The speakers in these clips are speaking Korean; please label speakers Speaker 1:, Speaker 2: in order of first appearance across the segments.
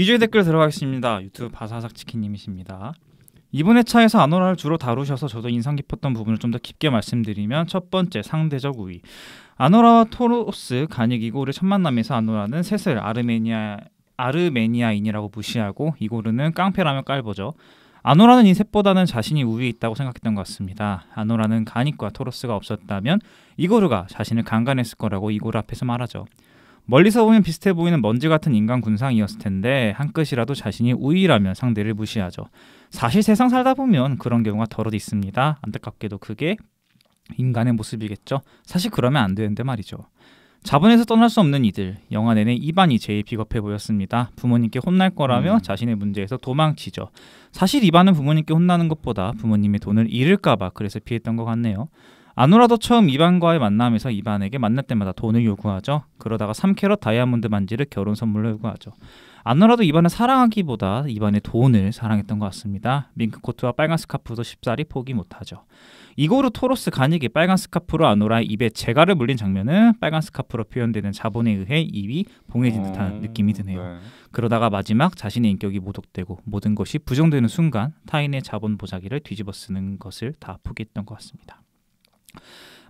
Speaker 1: 2주의 댓글 들어가겠습니다. 유튜브 바사삭치킨님이십니다. 이번 회차에서 아노라를 주로 다루셔서 저도 인상 깊었던 부분을 좀 더 깊게 말씀드리면, 첫 번째, 상대적 우위. 아노라와 토로스, 간익 이고르 첫 만남에서 아노라는 셋을 아르메니아인이라고 무시하고 이고르는 깡패라며 깔보죠. 아노라는 이 셋보다는 자신이 우위에 있다고 생각했던 것 같습니다. 아노라는 간익과 토로스가 없었다면 이고르가 자신을 강간했을 거라고 이고르 앞에서 말하죠. 멀리서 보면 비슷해 보이는 먼지 같은 인간 군상이었을 텐데 한 끗이라도 자신이 우위라면 상대를 무시하죠. 사실 세상 살다 보면 그런 경우가 덜어도 있습니다. 안타깝게도 그게 인간의 모습이겠죠. 사실 그러면 안 되는데 말이죠. 자본에서 떠날 수 없는 이들, 영화 내내 이반이 제일 비겁해 보였습니다. 부모님께 혼날 거라며 자신의 문제에서 도망치죠. 사실 이반은 부모님께 혼나는 것보다 부모님의 돈을 잃을까봐 그래서 피했던 것 같네요. 아노라도 처음 이반과의 만남에서 이반에게 만날 때마다 돈을 요구하죠. 그러다가 3캐럿 다이아몬드 반지를 결혼 선물로 요구하죠. 아노라도 이반을 사랑하기보다 이반의 돈을 사랑했던 것 같습니다. 밍크 코트와 빨간 스카프도 쉽사리 포기 못하죠. 이고르 토로스 간익이 빨간 스카프로 아노라의 입에 재갈을 물린 장면은 빨간 스카프로 표현되는 자본에 의해 입이 봉해진 듯한 느낌이 드네요.
Speaker 2: 네.
Speaker 1: 그러다가 마지막 자신의 인격이 모독되고 모든 것이 부정되는 순간 타인의 자본 보자기를 뒤집어 쓰는 것을 다 포기했던 것 같습니다.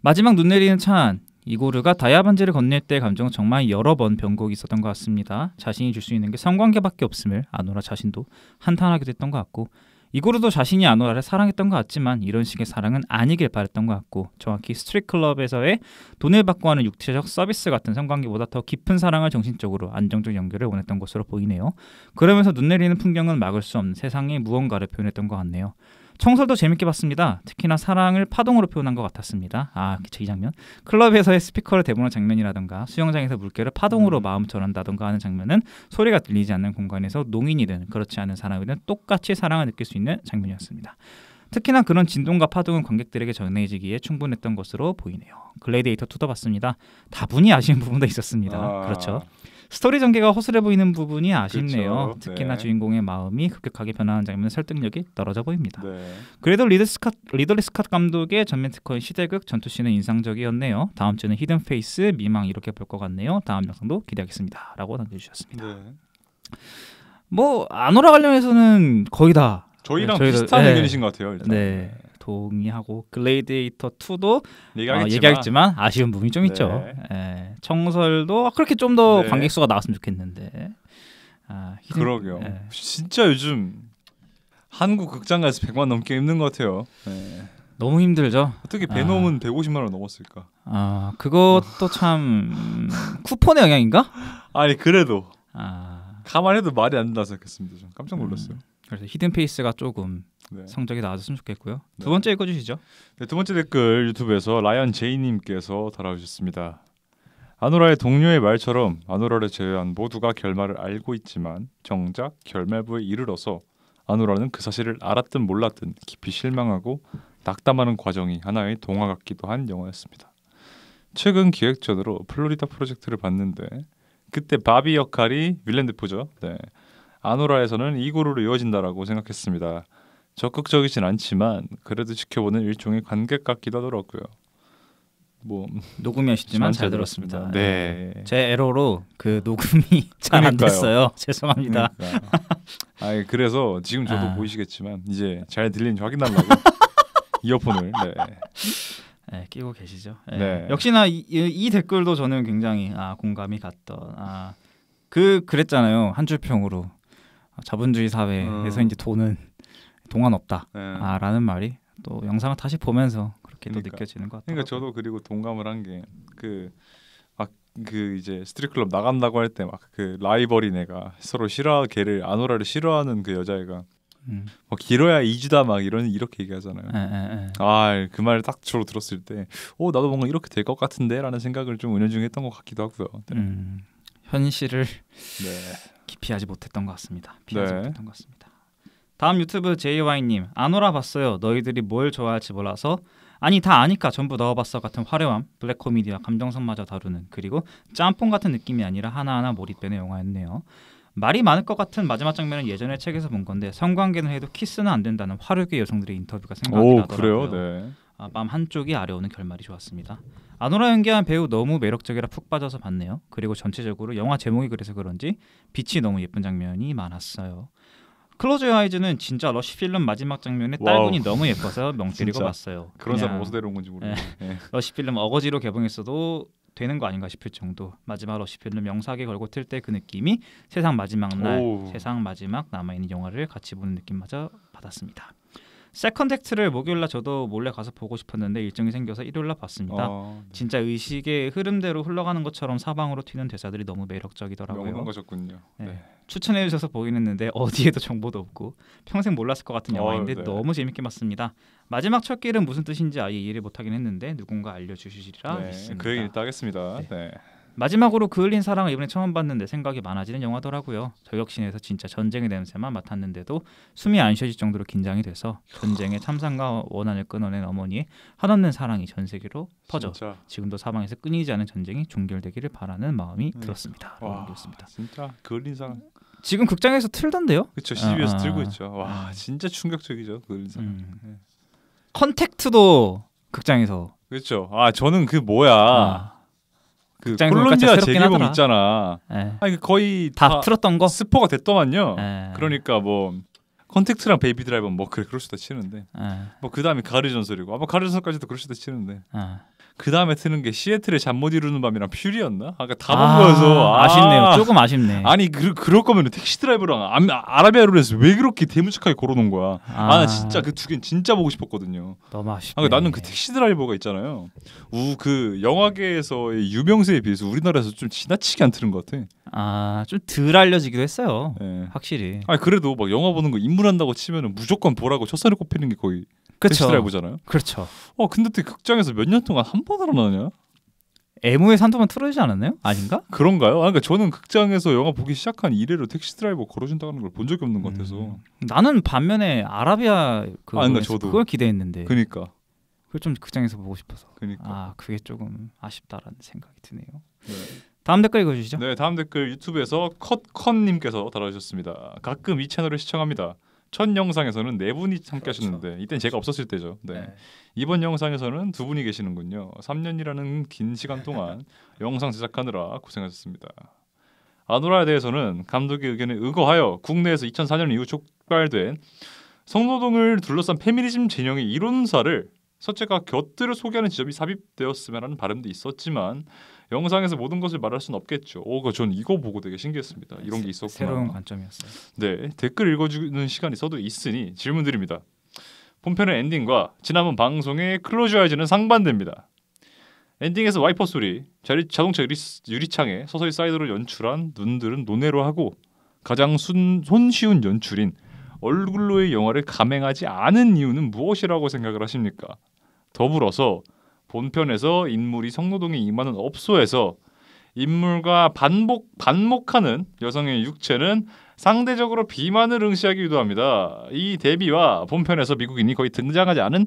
Speaker 1: 마지막 눈 내리는 찬, 이고르가 다이아 반지를 건넬 때 감정은 정말 여러 번 변곡이 있었던 것 같습니다. 자신이 줄 수 있는 게 성관계밖에 없음을 아노라 자신도 한탄하게 됐던 것 같고, 이고르도 자신이 아노라를 사랑했던 것 같지만 이런 식의 사랑은 아니길 바랬던 것 같고, 정확히 스트릿클럽에서의 돈을 받고 하는 육체적 서비스 같은 성관계보다 더 깊은 사랑을 정신적으로 안정적 연결을 원했던 것으로 보이네요. 그러면서 눈 내리는 풍경은 막을 수 없는 세상의 무언가를 표현했던 것 같네요. 청설도 재밌게 봤습니다. 특히나 사랑을 파동으로 표현한 것 같았습니다. 이 장면. 클럽에서의 스피커를 대보는 장면이라던가 수영장에서 물개를 파동으로 마음 전한다던가 하는 장면은 소리가 들리지 않는 공간에서 농인이든 그렇지 않은 사람이든 똑같이 사랑을 느낄 수 있는 장면이었습니다. 특히나 그런 진동과 파동은 관객들에게 전해지기에 충분했던 것으로 보이네요. 글래디에이터 2도 봤습니다. 다분히 아쉬운 부분도 있었습니다. 그렇죠. 스토리 전개가 허술해 보이는 부분이 아쉽네요.
Speaker 2: 그렇죠.
Speaker 1: 특히나
Speaker 2: 네.
Speaker 1: 주인공의 마음이 급격하게 변하는 장면은 설득력이 떨어져 보입니다.
Speaker 2: 네.
Speaker 1: 그래도 리들리 스캇 감독의 전면 특허인 시대극 전투씬은 인상적이었네요. 다음 주는 히든 페이스, 미망 이렇게 볼 것 같네요. 다음 영상도 기대하겠습니다. 라고 남겨주셨습니다.
Speaker 2: 네.
Speaker 1: 뭐 아노라 관련해서는 거의 다
Speaker 2: 저희랑
Speaker 1: 저희도-
Speaker 2: 비슷한
Speaker 1: 네.
Speaker 2: 의견이신 것 같아요. 일단.
Speaker 1: 네, 동의하고 글래디에이터 2도
Speaker 2: 얘기하겠지만,
Speaker 1: 얘기하겠지만 아쉬운 부분이 좀
Speaker 2: 네.
Speaker 1: 있죠. 청설도 그렇게 좀 더
Speaker 2: 네.
Speaker 1: 관객 수가 나왔으면 좋겠는데.
Speaker 2: 그러게요.
Speaker 1: 네.
Speaker 2: 진짜 요즘 한국 극장 가서 100만 넘게 힘든 것 같아요. 네.
Speaker 1: 너무 힘들죠.
Speaker 2: 어떻게 베놈은 150만 원 넘었을까?
Speaker 1: 그것도 참 쿠폰의 영향인가?
Speaker 2: 아니 그래도
Speaker 1: 아,
Speaker 2: 가만해도 말이 안 된다 생각했습니다. 좀 깜짝 놀랐어요.
Speaker 1: 그래서 히든 페이스가 조금
Speaker 2: 네.
Speaker 1: 성적이 나아졌으면 좋겠고요.
Speaker 2: 네.
Speaker 1: 두 번째 읽어주시죠.
Speaker 2: 네, 두 번째 댓글 유튜브에서 라이언 제이님께서 달아주셨습니다. 아노라의 동료의 말처럼 아노라를 제외한 모두가 결말을 알고 있지만 정작 결말부에 이르러서 아노라는 그 사실을 알았든 몰랐든 깊이 실망하고 낙담하는 과정이 하나의 동화 같기도 한 영화였습니다. 최근 기획전으로 플로리다 프로젝트를 봤는데 그때 바비 역할이 윌렘 데포죠. 네. 아노라에서는 이고르로 이어진다라고 생각했습니다. 적극적이진 않지만 그래도 지켜보는 일종의 관객 같기도 하더라고요. 뭐
Speaker 1: 녹음이 아쉽지만 잘 들었습니다.
Speaker 2: 네.
Speaker 1: 제 에러로 그 녹음이 잘 안
Speaker 2: 그러니까요.
Speaker 1: 됐어요. 죄송합니다.
Speaker 2: 그러니까. 그래서 지금 저도 보이시겠지만 이제 잘 들리는지 확인하려고 이어폰을
Speaker 1: 네, 끼고 계시죠.
Speaker 2: 네.
Speaker 1: 역시나 이 댓글도 저는 굉장히 공감이 갔던. 그랬잖아요. 한 줄 평으로 자본주의 사회에서 이제 동안 없다.
Speaker 2: 네.
Speaker 1: 라는 말이 또 영상을 다시 보면서 그렇게 또
Speaker 2: 그러니까.
Speaker 1: 느껴지는 것 같아요.
Speaker 2: 그러니까 저도 그리고 동감을 한 게 그 이제 스트릿클럽 나간다고 할 때 막 그 라이벌인 애가 서로 걔를 아노라를 싫어하는 그 여자애가 뭐 길어야 2주다 막 이렇게 얘기하잖아요. 그 말을 딱 저로 들었을 때 나도 뭔가 이렇게 될 것 같은데라는 생각을 좀 은연중에 했던 것 같기도 하고요. 네.
Speaker 1: 현실을
Speaker 2: 네.
Speaker 1: 기피하지 못했던 것 같습니다.
Speaker 2: 네.
Speaker 1: 못했던 것 같습니다. 다음 유튜브 JY님, 아노라 봤어요. 너희들이 뭘 좋아할지 몰라서. 아니 다 아니까 전부 넣어봤어 같은 화려함, 블랙 코미디와 감정선마저 다루는, 그리고 짬뽕 같은 느낌이 아니라 하나하나 몰입되는 영화였네요. 말이 많을 것 같은 마지막 장면은 예전에 책에서 본 건데 성관계는 해도 키스는 안 된다는 화류계 여성들의 인터뷰가 생각이 나더라고요.
Speaker 2: 그래요? 네.
Speaker 1: 맘 한쪽이 아려오는 결말이 좋았습니다. 아노라 연기한 배우 너무 매력적이라 푹 빠져서 봤네요. 그리고 전체적으로 영화 제목이 그래서 그런지 빛이 너무 예쁜 장면이 많았어요. 클로즈 유어 아이즈는 진짜 러시 필름 마지막 장면에 딸분이 너무 예뻐서 명 때리고 봤어요.
Speaker 2: 그런 사람 어디서 데려온 건지 모르겠네. 네.
Speaker 1: 러시 필름 어거지로 개봉했어도 되는 거 아닌가 싶을 정도. 마지막 러시 필름 영상에 걸고 틀 때 그 느낌이 세상 마지막 날, 세상 마지막 남아있는 영화를 같이 보는 느낌마저 받았습니다. 세컨드 액트를 목요일날 저도 몰래 가서 보고 싶었는데 일정이 생겨서 일요일날 봤습니다.
Speaker 2: 네.
Speaker 1: 진짜 의식의 흐름대로 흘러가는 것처럼 사방으로 튀는 대사들이 너무 매력적이더라고요.
Speaker 2: 명언 가셨군요.
Speaker 1: 네. 추천해 주셔서 보긴 했는데 어디에도 정보도 없고 평생 몰랐을 것 같은 영화인데
Speaker 2: 네.
Speaker 1: 너무 재밌게 봤습니다. 마지막 첫 길은 무슨 뜻인지 아예 이해를 못하긴 했는데 누군가 알려주시리라 믿습니다.
Speaker 2: 그 얘기 이따 하겠습니다. 네.
Speaker 1: 마지막으로 그 흘린 사랑을 이번에 처음 봤는데 생각이 많아지는 영화더라고요. 저격신에서 진짜 전쟁의 냄새만 맡았는데도 숨이 안 쉬어질 정도로 긴장이 돼서 전쟁의 참상과 원한을 끊어낸 어머니의 한없는 사랑이 전 세계로 퍼져
Speaker 2: 진짜.
Speaker 1: 지금도 사방에서 끊이지 않은 전쟁이 종결되기를 바라는 마음이 들었습니다.
Speaker 2: 와, 진짜 그 흘린 사랑.
Speaker 1: 지금 극장에서 틀던데요?
Speaker 2: 그렇죠. CBS 틀고 있죠. 와, 진짜 충격적이죠. 그 흘린 사랑.
Speaker 1: 컨택트도 극장에서.
Speaker 2: 그렇죠. 저는 그 뭐야. 그 콜롬비아 재개봉 있잖아. 아니 거의
Speaker 1: 다 틀었던 거
Speaker 2: 스포가 됐더만요. 그러니까 뭐 컨택트랑 베이비 드라이버 뭐 그럴 수도 치는데 뭐 그 다음에 가르 전설이고 아마 가르 전설까지도 그럴 수도 치는데 그 다음에 트는 게 시애틀의 잠 못 이루는 밤이랑 퓨리였나? 아까 다 본 거여서
Speaker 1: 아쉽네요. 조금 아쉽네.
Speaker 2: 아니 그럴 거면 택시 드라이버랑 아라비아 룰에서 왜 그렇게 대문짝하게 걸어놓은 거야? 나 진짜 그 두 개는 진짜 보고 싶었거든요.
Speaker 1: 너무 아쉽네.
Speaker 2: 나는 그 택시 드라이버가 있잖아요. 그 영화계에서의 유명세에 비해서 우리나라에서 좀 지나치게 안 트는 것 같아.
Speaker 1: 좀 덜 알려지기도 했어요.
Speaker 2: 네.
Speaker 1: 확실히.
Speaker 2: 그래도 막 영화 보는 거 입문한다고 치면은 무조건 보라고 첫선에 꼽히는 게 거의 택시 드라이버잖아요.
Speaker 1: 그렇죠.
Speaker 2: 근데 또 극장에서 몇 년 동안 한 번 안 하냐?
Speaker 1: 애무에서 한두 번 틀어지지 않았나요? 아닌가?
Speaker 2: 그런가요? 그러니까 저는 극장에서 영화 보기 시작한 이래로 택시 드라이버 걸어준다는 걸 본 적이 없는 것 같아서.
Speaker 1: 나는 반면에 아라비아
Speaker 2: 그러니까 저도
Speaker 1: 그걸 기대했는데.
Speaker 2: 그러니까.
Speaker 1: 그걸 좀 극장에서 보고 싶어서.
Speaker 2: 그러니까.
Speaker 1: 그게 조금 아쉽다라는 생각이 드네요.
Speaker 2: 네.
Speaker 1: 다음 댓글 읽어주시죠.
Speaker 2: 네, 다음 댓글 유튜브에서 컷컨님께서 달아주셨습니다. 가끔 이 채널을 시청합니다. 첫 영상에서는 네 분이 함께 하셨는데 이때는 제가 없었을 때죠. 네. 이번 영상에서는 두 분이 계시는군요. 3년이라는 긴 시간 동안 영상 제작하느라 고생하셨습니다. 아노라에 대해서는 감독의 의견에 의거하여 국내에서 2004년 이후 촉발된 성노동을 둘러싼 페미니즘 진영의 이론사를 서체가 곁들여 소개하는 지점이 삽입되었으면 하는 바람도 있었지만 영상에서 모든 것을 말할 수는 없겠죠. 전 이거 보고 되게 신기했습니다. 이런 게 있었구나.
Speaker 1: 새로운 관점이었어요.
Speaker 2: 네, 댓글 읽어주는 시간이 있어도 있으니 질문 드립니다. 본편의 엔딩과 지난번 방송의 클로즈 아이즈는 상반됩니다. 엔딩에서 와이퍼 소리, 자동차 유리창에 서서히 사이드로 연출한 눈들은 논외로 하고 가장 손쉬운 연출인 얼굴로의 영화를 감행하지 않은 이유는 무엇이라고 생각을 하십니까? 더불어서 본편에서 인물이 성노동에 임하는 업소에서 인물과 반목하는 여성의 육체는 상대적으로 비만을 응시하기 유도합니다. 이 대비와 본편에서 미국인이 거의 등장하지 않은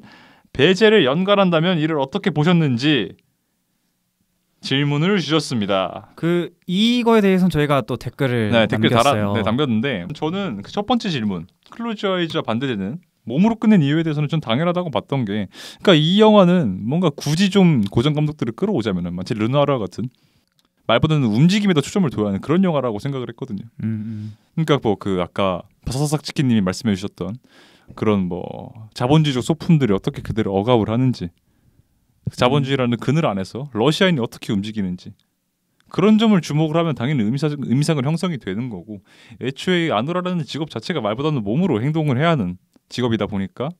Speaker 2: 배제를 연관한다면 이를 어떻게 보셨는지 질문을 주셨습니다.
Speaker 1: 이거에 대해서는 저희가 또 댓글을 남겼어요.
Speaker 2: 남겼는데 저는 그 첫 번째 질문 클로즈 아이즈와 반대되는 몸으로 끝낸 이유에 대해서는 좀 당연하다고 봤던 게, 그러니까 이 영화는 뭔가 굳이 좀 고전 감독들을 끌어오자면은 마치 르누아르 같은 말보다는 움직임에 더 초점을 둬야 하는 그런 영화라고 생각을 했거든요. 그러니까 뭐 아까 바사삭 치킨님이 말씀해주셨던 그런 뭐 자본주의적 소품들이 어떻게 그대로 억압을 하는지, 자본주의라는 그늘 안에서 러시아인이 어떻게 움직이는지 그런 점을 주목을 하면 당연히 의미상은 형성이 되는 거고, 애초에 아노라라는 직업 자체가 말보다는 몸으로 행동을 해야 하는 직업이다 보니까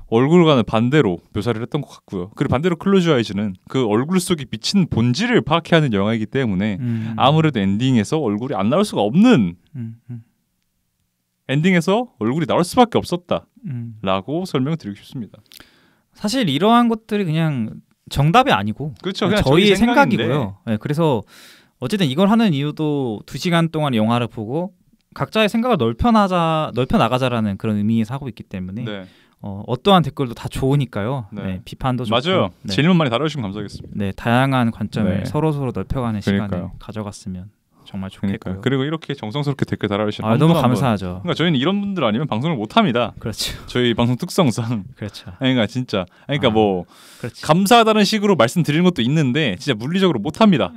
Speaker 2: 얼굴과는 반대로 묘사를 했던 것 같고요. 그리고 반대로 클로즈 아이즈는 그 얼굴 속에 비친 본질을 파악해야 하는 영화이기 때문에 아무래도 엔딩에서 얼굴이 안 나올 수가 없는 엔딩에서 얼굴이 나올 수밖에 없었다라고 설명을 드리고 싶습니다.
Speaker 1: 사실 이러한 것들이 그냥 정답이 아니고
Speaker 2: 그렇죠. 그냥
Speaker 1: 저희의 생각이고요. 네, 그래서 어쨌든 이걸 하는 이유도 2시간 동안 영화를 보고 각자의 생각을 넓혀 나가자라는 그런 의미에서 하고 있기 때문에 어떠한 댓글도 다 좋으니까요. 네, 비판도 좋고.
Speaker 2: 맞아요. 질문 많이 달아주시면 감사하겠습니다.
Speaker 1: 네, 다양한 관점을 서로 넓혀가는 시간을 가져갔으면 정말 좋겠고요.
Speaker 2: 그러니까 그리고 이렇게 정성스럽게 댓글 달아주시는
Speaker 1: 너무 감사하죠.
Speaker 2: 그러니까 저희는 이런 분들 아니면 방송을 못 합니다.
Speaker 1: 그렇죠.
Speaker 2: 저희 방송 특성상.
Speaker 1: 그렇죠.
Speaker 2: 그러니까 진짜 그러니까 뭐
Speaker 1: 그렇지.
Speaker 2: 감사하다는 식으로 말씀드리는 것도 있는데 진짜 물리적으로 못 합니다.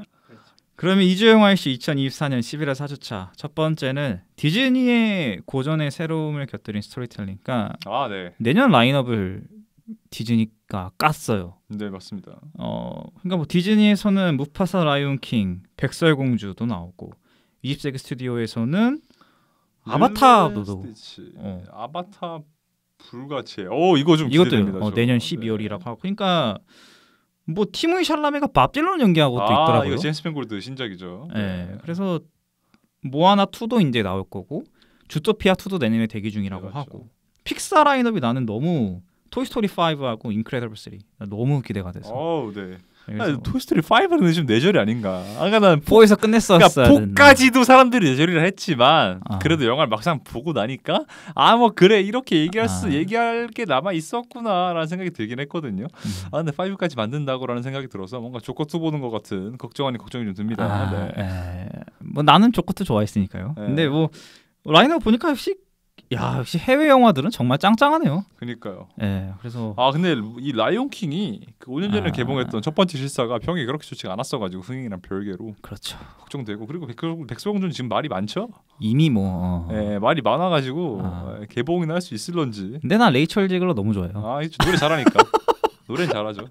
Speaker 1: 그러면 이주영화 씨 2024년 11월 4주차 첫 번째는 디즈니의 고전의 새로움을 곁들인 스토리텔링. 그러니까
Speaker 2: 네.
Speaker 1: 내년 라인업을 디즈니가 깠어요.
Speaker 2: 네, 맞습니다.
Speaker 1: 그러니까 뭐 디즈니에서는 무파사 라이온킹, 백설공주도 나오고 20세기 스튜디오에서는 아바타도
Speaker 2: 아바타 불가체. 이거 좀
Speaker 1: 이것도
Speaker 2: 기대됩니다.
Speaker 1: 내년 12월이라고 하고. 그러니까 뭐 티모시 샬라메가 밥 딜런 연기하고 또 있더라고요.
Speaker 2: 이거 제임스 맨골드 신작이죠.
Speaker 1: 네. 그래서 모아나 2도 이제 나올 거고 주토피아 2도 내년에 대기 중이라고
Speaker 2: 네,
Speaker 1: 하고 픽사 라인업이 나는 너무 토이스토리 5하고 인크레더블 3 너무 기대가 돼서.
Speaker 2: 네.
Speaker 1: 그래서
Speaker 2: 토이스토리 5는 지금 뇌절이 아닌가. 아까 난
Speaker 1: 4에서 끝냈었어야
Speaker 2: 그러니까 4까지도 사람들이 뇌절이라 했지만 그래도 영화를 막상 보고 나니까 뭐 그래 이렇게 얘기할 게 남아 있었구나라는 생각이 들긴 했거든요. 근데 5까지 만든다고라는 생각이 들어서 뭔가 조커2 보는 것 같은 걱정 아닌 걱정이 좀 듭니다.
Speaker 1: 뭐 나는 조커2 좋아했으니까요. 근데 뭐 라인업 보니까 역시 해외 영화들은 정말 짱짱하네요.
Speaker 2: 그러니까요.
Speaker 1: 그래서
Speaker 2: 근데 이 라이온 킹이 그 5년 전에 개봉했던 첫 번째 실사가 평이 그렇게 좋지가 않았어가지고 흥행이랑 별개로
Speaker 1: 그렇죠.
Speaker 2: 걱정되고 그리고 백설공주는 지금 말이 많죠.
Speaker 1: 이미 뭐
Speaker 2: 말이 많아가지고 개봉이나 할 수 있을런지.
Speaker 1: 근데 난 레이첼 제글러 너무 좋아해요.
Speaker 2: 노래 잘하니까. 노래는 잘하죠.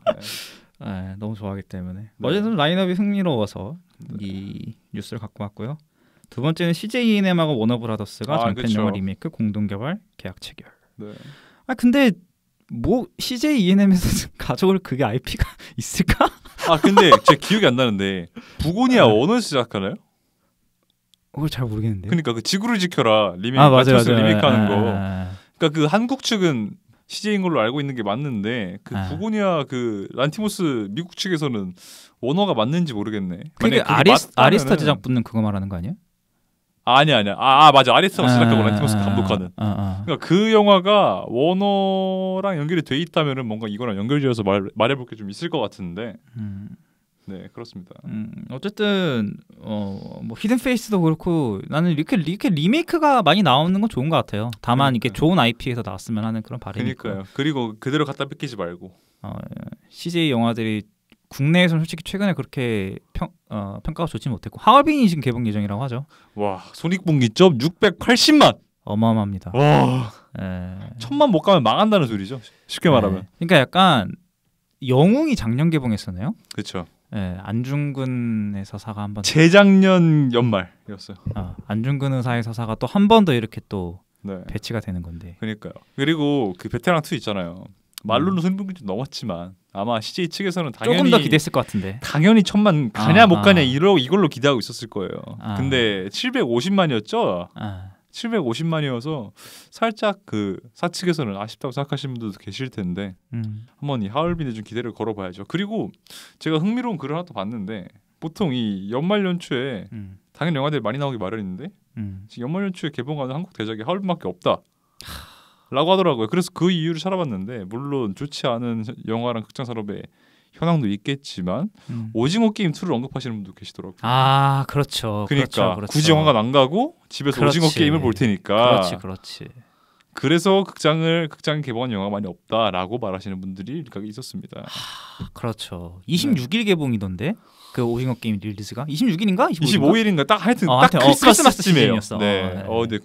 Speaker 1: 너무 좋아하기 때문에. 어쨌든 라인업이 흥미로워서 이 뉴스를 갖고 왔고요. 두 번째는 CJ E&M하고 워너브라더스가 장편 영화 리메이크 공동 개발 계약 체결.
Speaker 2: 네.
Speaker 1: 근데 뭐 CJ E&M에서 가져올 그게 IP가 있을까?
Speaker 2: 근데 제 기억이 안 나는데 부고니아 원을 시작하나요?
Speaker 1: 그걸 잘 모르겠는데.
Speaker 2: 그러니까 그 지구를 지켜라 리메이크
Speaker 1: 맞아요.
Speaker 2: 리메이크하는 거. 그러니까 그 한국 측은 CJ인 걸로 알고 있는 게 맞는데 그 부고니아 그 란티모스 미국 측에서는 원어가 맞는지 모르겠네.
Speaker 1: 그게 아리스타 제작 붙는 그거 말하는 거 아니야?
Speaker 2: 아니야. 맞아. 아리스타가 시작하고 란티모스가 감독하는. 그러니까 그 영화가 원어랑 연결이 돼 있다면은 뭔가 이거랑 연결지어서 말해볼 게 좀 있을 것 같은데. 네, 그렇습니다.
Speaker 1: 어쨌든 뭐 히든 페이스도 그렇고 나는 이렇게 리메이크가 많이 나오는 건 좋은 것 같아요. 다만 이게 좋은 IP에서 나왔으면 하는 그런 바람이 있고요.
Speaker 2: 그러니까요. 그리고 그대로 갖다 뺏기지 말고.
Speaker 1: CJ 영화들이 국내에서는 솔직히 최근에 그렇게 평가가 좋지 못했고 하얼빈이 지금 개봉 예정이라고 하죠.
Speaker 2: 와, 손익분기점 680만.
Speaker 1: 어마어마합니다.
Speaker 2: 와, 1000만 못 가면 망한다는 소리죠. 쉽게 말하면.
Speaker 1: 그러니까 약간 영웅이 작년 개봉했었네요.
Speaker 2: 그렇죠.
Speaker 1: 안중근 서사가 한번
Speaker 2: 재작년 연말이었어요.
Speaker 1: 안중근 의사의 서사가 또 한 번 더 이렇게 또 배치가 되는 건데.
Speaker 2: 그러니까요. 그리고 그 베테랑 2 있잖아요. 말로는 손익분기점 넘었지만 아마 CJ 측에서는 당연히
Speaker 1: 조금 더 기대했을 것 같은데.
Speaker 2: 당연히 1000만 가냐 못 가냐 이걸로 기대하고 있었을 거예요. 근데 750만이었죠. 750만이어서 살짝 그 사측에서는 아쉽다고 생각하시는 분들도 계실 텐데 한번 이 하얼빈에 좀 기대를 걸어봐야죠. 그리고 제가 흥미로운 글을 하나 또 봤는데 보통 이 연말 연초에 당연 영화들이 많이 나오기 마련인데 지금 연말 연초에 개봉하는 한국 대작이 하얼빈밖에 없다. 라고 하더라고요. 그래서 그 이유를 찾아봤는데 물론 좋지 않은 영화랑 극장 산업에 현황도 있겠지만 오징어 게임 2를 언급하시는 분도 계시더라고요.
Speaker 1: 그렇죠.
Speaker 2: 그러니까
Speaker 1: 그렇죠.
Speaker 2: 굳이 영화가 안 가고 집에서 오징어 게임을 볼 테니까.
Speaker 1: 그렇지.
Speaker 2: 그래서 극장 개봉한 영화가 많이 없다라고 말하시는 분들이 있었습니다.
Speaker 1: 그렇죠. 26일 개봉이던데 그 오징어 게임 릴리즈가 26일인가?
Speaker 2: 25일인가 딱 하여튼 딱 크리스마스 시즌이었어. 네. 근데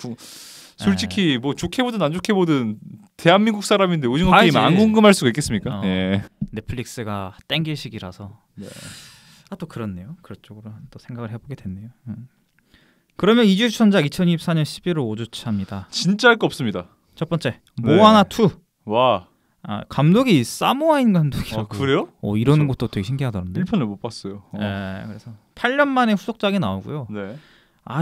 Speaker 2: 솔직히 뭐 좋게 보든 안 좋게 보든 대한민국 사람인데 오징어 게임 안 궁금할 수가 있겠습니까?
Speaker 1: 넷플릭스가 땡길 시기라서. 또 그렇네요. 그쪽으로 또 생각을 해보게 됐네요. 그러면 2주 추천작 2024년 11월 5주차입니다.
Speaker 2: 진짜 할 거 없습니다.
Speaker 1: 첫 번째 모아나 2.
Speaker 2: 와.
Speaker 1: 감독이 사모아인 감독이라고.
Speaker 2: 그래요?
Speaker 1: 이러는 것도 되게 신기하다던데.
Speaker 2: 1편을 못 봤어요.
Speaker 1: 그래서 8년 만에 후속작이 나오고요.
Speaker 2: 네.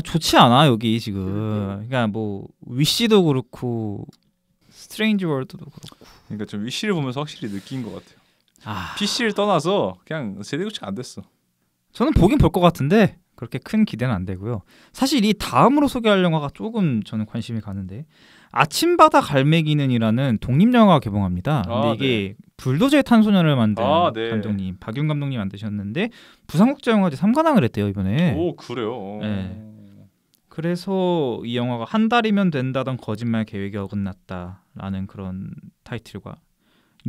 Speaker 1: 좋지 않아 여기 지금. 그러니까 뭐 위시도 그렇고 스트레인지 월드도 그렇고.
Speaker 2: 그러니까 좀 위시를 보면서 확실히 느낀 것 같아요. PC를 떠나서 그냥 세대 교체가 안 됐어.
Speaker 1: 저는 보긴 볼 것 같은데 그렇게 큰 기대는 안 되고요. 사실 이 다음으로 소개할 영화가 조금 저는 관심이 가는데 아침바다 갈매기는이라는 독립영화가 개봉합니다. 근데 이게 불도저의 탄소년을 만든 감독님 박윤 감독님 만드셨는데 부산국제영화제 3관왕을 했대요 이번에.
Speaker 2: 오 그래요.
Speaker 1: 네. 그래서 이 영화가 한 달이면 된다던 거짓말 계획이 어긋났다라는 그런 타이틀과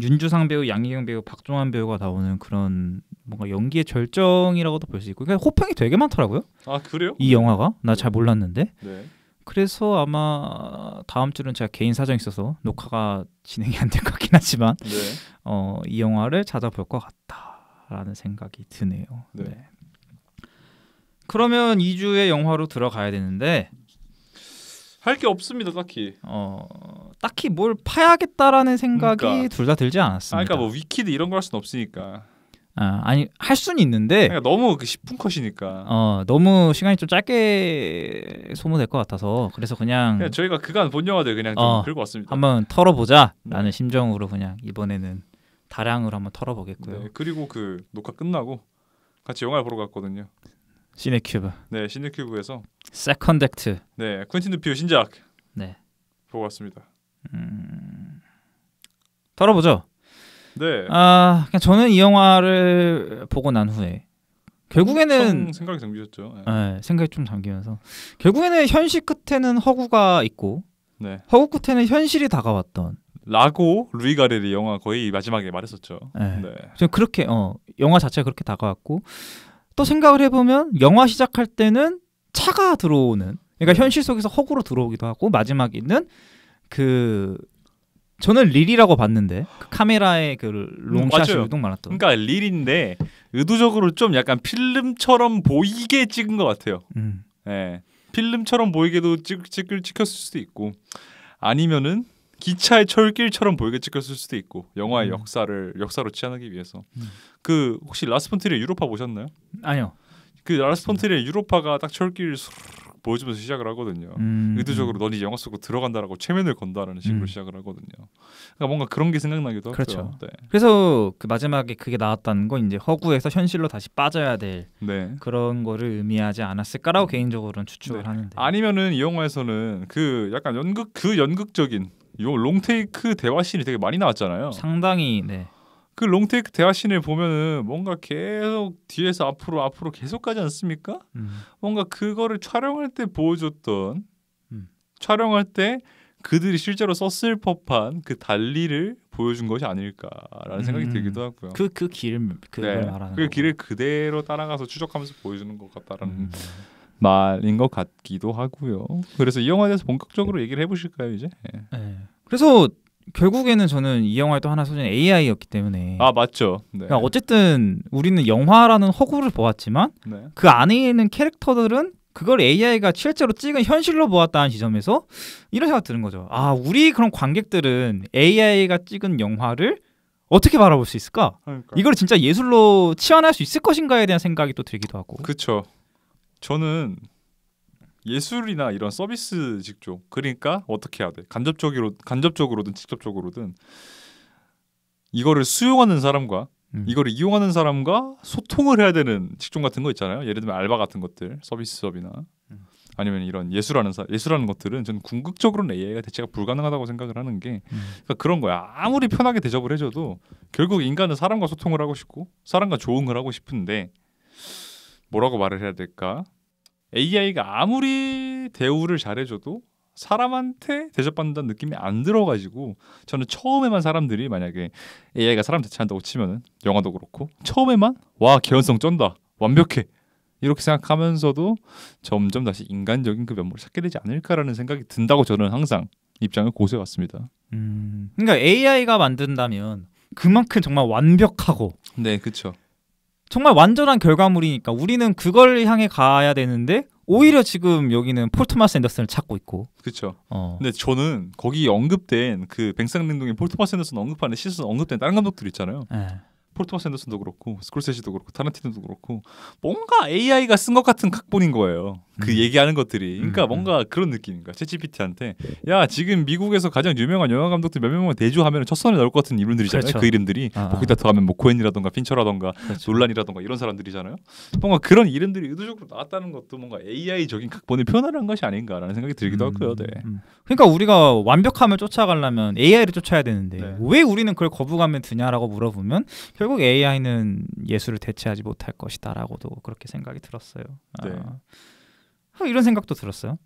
Speaker 1: 윤주상 배우, 양희경 배우, 박종환 배우가 나오는 그런 뭔가 연기의 절정이라고도 볼 수 있고 그러니까 호평이 되게 많더라고요.
Speaker 2: 아 그래요?
Speaker 1: 이 영화가 나 잘 몰랐는데.
Speaker 2: 네.
Speaker 1: 그래서 아마 다음 주는 제가 개인 사정이 있어서 녹화가 진행이 안 될 것 같긴 하지만
Speaker 2: 네.
Speaker 1: 이 영화를 찾아볼 것 같다라는 생각이 드네요.
Speaker 2: 네.
Speaker 1: 네. 그러면 2주의 영화로 들어가야 되는데
Speaker 2: 할 게 없습니다 딱히.
Speaker 1: 딱히 뭘 파야겠다라는 생각이
Speaker 2: 그러니까.
Speaker 1: 둘 다 들지 않았습니다.
Speaker 2: 그러니까 뭐 위키드 이런 거 할 수는 없으니까.
Speaker 1: 아니 할 수는 있는데
Speaker 2: 그러니까 너무 그 10분 컷이니까.
Speaker 1: 너무 시간이 좀 짧게 소모될 것 같아서 그래서 그냥
Speaker 2: 저희가 그간 본 영화들 그냥 좀 긁고 왔습니다. 한번
Speaker 1: 털어보자라는 심정으로 그냥 이번에는 다량으로 한번 털어보겠고요.
Speaker 2: 네, 그리고 그 녹화 끝나고 같이 영화를 보러 갔거든요.
Speaker 1: 시네큐브.
Speaker 2: 네, 시네큐브에서
Speaker 1: 세컨드 액트.
Speaker 2: 네, 퀸틴 드피오 신작.
Speaker 1: 네.
Speaker 2: 보고 왔습니다.
Speaker 1: 털어보죠.
Speaker 2: 네.
Speaker 1: 그냥 저는 이 영화를 보고 난 후에 결국에는
Speaker 2: 생각이 잠기셨죠. 네.
Speaker 1: 네, 생각이 좀 잠기면서 결국에는 현실 끝에는 허구가 있고
Speaker 2: 네.
Speaker 1: 허구 끝에는 현실이 다가왔던
Speaker 2: 라고 루이 가렐이 영화 거의 마지막에 말했었죠.
Speaker 1: 네.
Speaker 2: 네.
Speaker 1: 저 그렇게 영화 자체가 그렇게 다가왔고 또 생각을 해보면 영화 시작할 때는 차가 들어오는 그러니까 현실 속에서 허구로 들어오기도 하고 마지막에는 그 저는 릴이라고 봤는데 그 카메라의 그 롱샷이 유독 많았던.
Speaker 2: 그러니까 릴인데 의도적으로 좀 약간 필름처럼 보이게 찍은 것 같아요. 네. 필름처럼 보이게도 찍혔을 수도 있고 아니면은 기차의 철길처럼 보이게 찍혔을 수도 있고 영화의 역사로 치환하기 위해서. 그 혹시 라스 폰 트리어 유로파 보셨나요?
Speaker 1: 아니요.
Speaker 2: 그 라스 폰 트리어 유로파가 딱 철길 보여주면서 시작을 하거든요. 의도적으로 넌 이제 영화 속으로 들어간다라고 최면을 건다라는 식으로 시작을 하거든요. 그러니까 뭔가 그런 게 생각나기도 하고요.
Speaker 1: 그렇죠.
Speaker 2: 네.
Speaker 1: 그래서 그 마지막에 그게 나왔다는 건 이제 허구에서 현실로 다시 빠져야 될
Speaker 2: 네.
Speaker 1: 그런 거를 의미하지 않았을까라고 개인적으로는 추측을 하는데.
Speaker 2: 아니면은 이 영화에서는 그 약간 연극적인 요 롱테이크 대화씬이 되게 많이 나왔잖아요.
Speaker 1: 상당히 네.
Speaker 2: 그 롱테이크 대화씬을 보면은 뭔가 계속 뒤에서 앞으로 계속 가지 않습니까? 뭔가 그거를 촬영할 때 보여줬던 촬영할 때 그들이 실제로 썼을 법한 그 달리를 보여준 것이 아닐까라는 생각이 들기도 하고요.
Speaker 1: 그 길을 말하는
Speaker 2: 그 길을 그대로 따라가서 추적하면서 보여주는 것 같다라는 말인 것 같기도 하고요. 그래서 이 영화에 대해서 본격적으로 얘기를 해보실까요 이제?
Speaker 1: 네. 그래서 결국에는 저는 이 영화의 또 하나 소재는 AI였기 때문에
Speaker 2: 맞죠. 네.
Speaker 1: 그러니까 어쨌든 우리는 영화라는 허구를 보았지만
Speaker 2: 네.
Speaker 1: 그 안에 있는 캐릭터들은 그걸 AI가 실제로 찍은 현실로 보았다는 지점에서 이런 생각 드는 거죠. 우리 그런 관객들은 AI가 찍은 영화를 어떻게 바라볼 수 있을까?
Speaker 2: 그러니까.
Speaker 1: 이걸 진짜 예술로 치환할 수 있을 것인가에 대한 생각이 또 들기도 하고.
Speaker 2: 그렇죠. 저는 예술이나 이런 서비스 직종 그러니까 어떻게 해야 돼? 간접적으로든 직접적으로든 이거를 수용하는 사람과 이거를 이용하는 사람과 소통을 해야 되는 직종 같은 거 있잖아요. 예를 들면 알바 같은 것들, 서비스업이나 아니면 이런 예술하는 것들은 저는 궁극적으로는 AI가 대체가 불가능하다고 생각을 하는 게 그러니까 그런 거야. 아무리 편하게 대접을 해줘도 결국 인간은 사람과 소통을 하고 싶고 사람과 조응을 하고 싶은데 뭐라고 말을 해야 될까? AI가 아무리 대우를 잘해줘도 사람한테 대접받는다는 느낌이 안 들어가지고 저는 처음에만 사람들이 만약에 AI가 사람 대체한다고 치면은 영화도 그렇고 처음에만 와 개연성 쩐다 완벽해 이렇게 생각하면서도 점점 다시 인간적인 그 면모를 찾게 되지 않을까라는 생각이 든다고 저는 항상 입장을 고수해왔습니다.
Speaker 1: 그러니까 AI가 만든다면 그만큼 정말 완벽하고
Speaker 2: 네 그렇죠.
Speaker 1: 정말 완전한 결과물이니까 우리는 그걸 향해 가야 되는데 오히려 지금 여기는 폴 토마스 앤더슨을 찾고 있고.
Speaker 2: 그렇죠. 근데 저는 거기 언급된 그 뱅상냉동의 폴 토마스 앤더슨 언급하는 시선 언급된 다른 감독들 있잖아요. 폴 토마스 앤더슨도 그렇고 스콜세지도 그렇고 타란티노도 그렇고 뭔가 AI가 쓴 것 같은 각본인 거예요. 그 얘기하는 것들이 그러니까 뭔가 그런 느낌인가 챗GPT한테 야 지금 미국에서 가장 유명한 영화 감독들 몇 명만 대조하면 첫 선에 나올 것 같은 이름들이잖아요.
Speaker 1: 그렇죠.
Speaker 2: 그 이름들이 거기다 더하면 뭐 코엔이라던가 핀처라던가
Speaker 1: 그렇죠.
Speaker 2: 놀란이라던가 이런 사람들이잖아요. 뭔가 그런 이름들이 의도적으로 나왔다는 것도 뭔가 AI적인 각본을 표현하는 것이 아닌가라는 생각이 들기도 하고요. 네.
Speaker 1: 그러니까 우리가 완벽함을 쫓아가려면 AI를 쫓아야 되는데
Speaker 2: 네.
Speaker 1: 왜 우리는 그걸 거부감에 드냐라고 물어보면 결국 AI는 예술을 대체하지 못할 것이다라고도 그렇게 생각이 들었어요.
Speaker 2: 네.
Speaker 1: 이런 생각도 들었어요.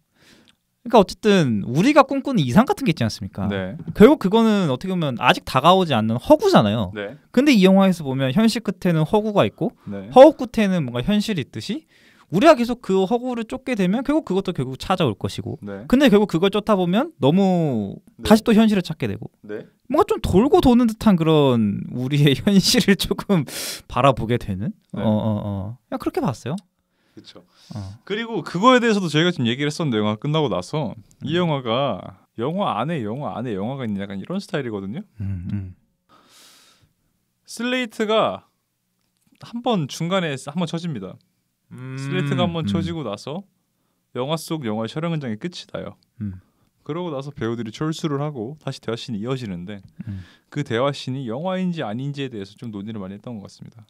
Speaker 1: 그러니까 어쨌든 우리가 꿈꾸는 이상 같은 게 있지 않습니까?
Speaker 2: 네.
Speaker 1: 결국 그거는 어떻게 보면 아직 다가오지 않는 허구잖아요.
Speaker 2: 네.
Speaker 1: 근데 이 영화에서 보면 현실 끝에는 허구가 있고
Speaker 2: 네.
Speaker 1: 허구 끝에는 뭔가 현실이 있듯이 우리가 계속 그 허구를 쫓게 되면 그것도 결국 찾아올 것이고
Speaker 2: 네.
Speaker 1: 근데 결국 그걸 쫓다 보면 너무
Speaker 2: 네.
Speaker 1: 다시 또 현실을 찾게 되고
Speaker 2: 네.
Speaker 1: 뭔가 좀 돌고 도는 듯한 그런 우리의 현실을 조금 바라보게 되는
Speaker 2: 네.
Speaker 1: 그냥 그렇게 봤어요.
Speaker 2: 그렇죠. 그리고 그거에 대해서도 저희가 지금 얘기를 했었는데 영화 끝나고 나서 이 영화가 영화 안에 영화가 있는 약간 이런 스타일이거든요. 슬레이트가 한번 중간에 한번 쳐집니다. 슬레이트가 한번 쳐지고 나서 영화 속 영화 촬영 현장이 끝이 나요. 그러고 나서 배우들이 철수를 하고 다시 대화씬이 이어지는데 그 대화씬이 영화인지 아닌지에 대해서 좀 논의를 많이 했던 것 같습니다.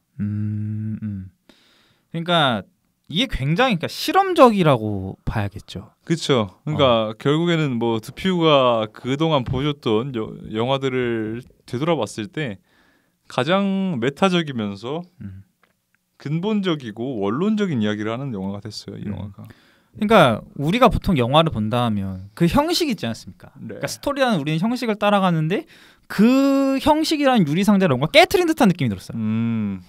Speaker 1: 그러니까 이게 굉장히 그러니까 실험적이라고 봐야겠죠.
Speaker 2: 그렇죠. 그러니까 결국에는 뭐 드퓨가 그동안 보여줬던 영화들을 되돌아봤을 때 가장 메타적이면서 근본적이고 원론적인 이야기를 하는 영화가 됐어요. 이 영화가.
Speaker 1: 그러니까 우리가 보통 영화를 본다 하면 그 형식 있지 않습니까?
Speaker 2: 네.
Speaker 1: 그러니까 스토리라는 우리는 형식을 따라가는데 그 형식이라는 유리상자를 뭔가 깨트린 듯한 느낌이 들었어요.
Speaker 2: 네.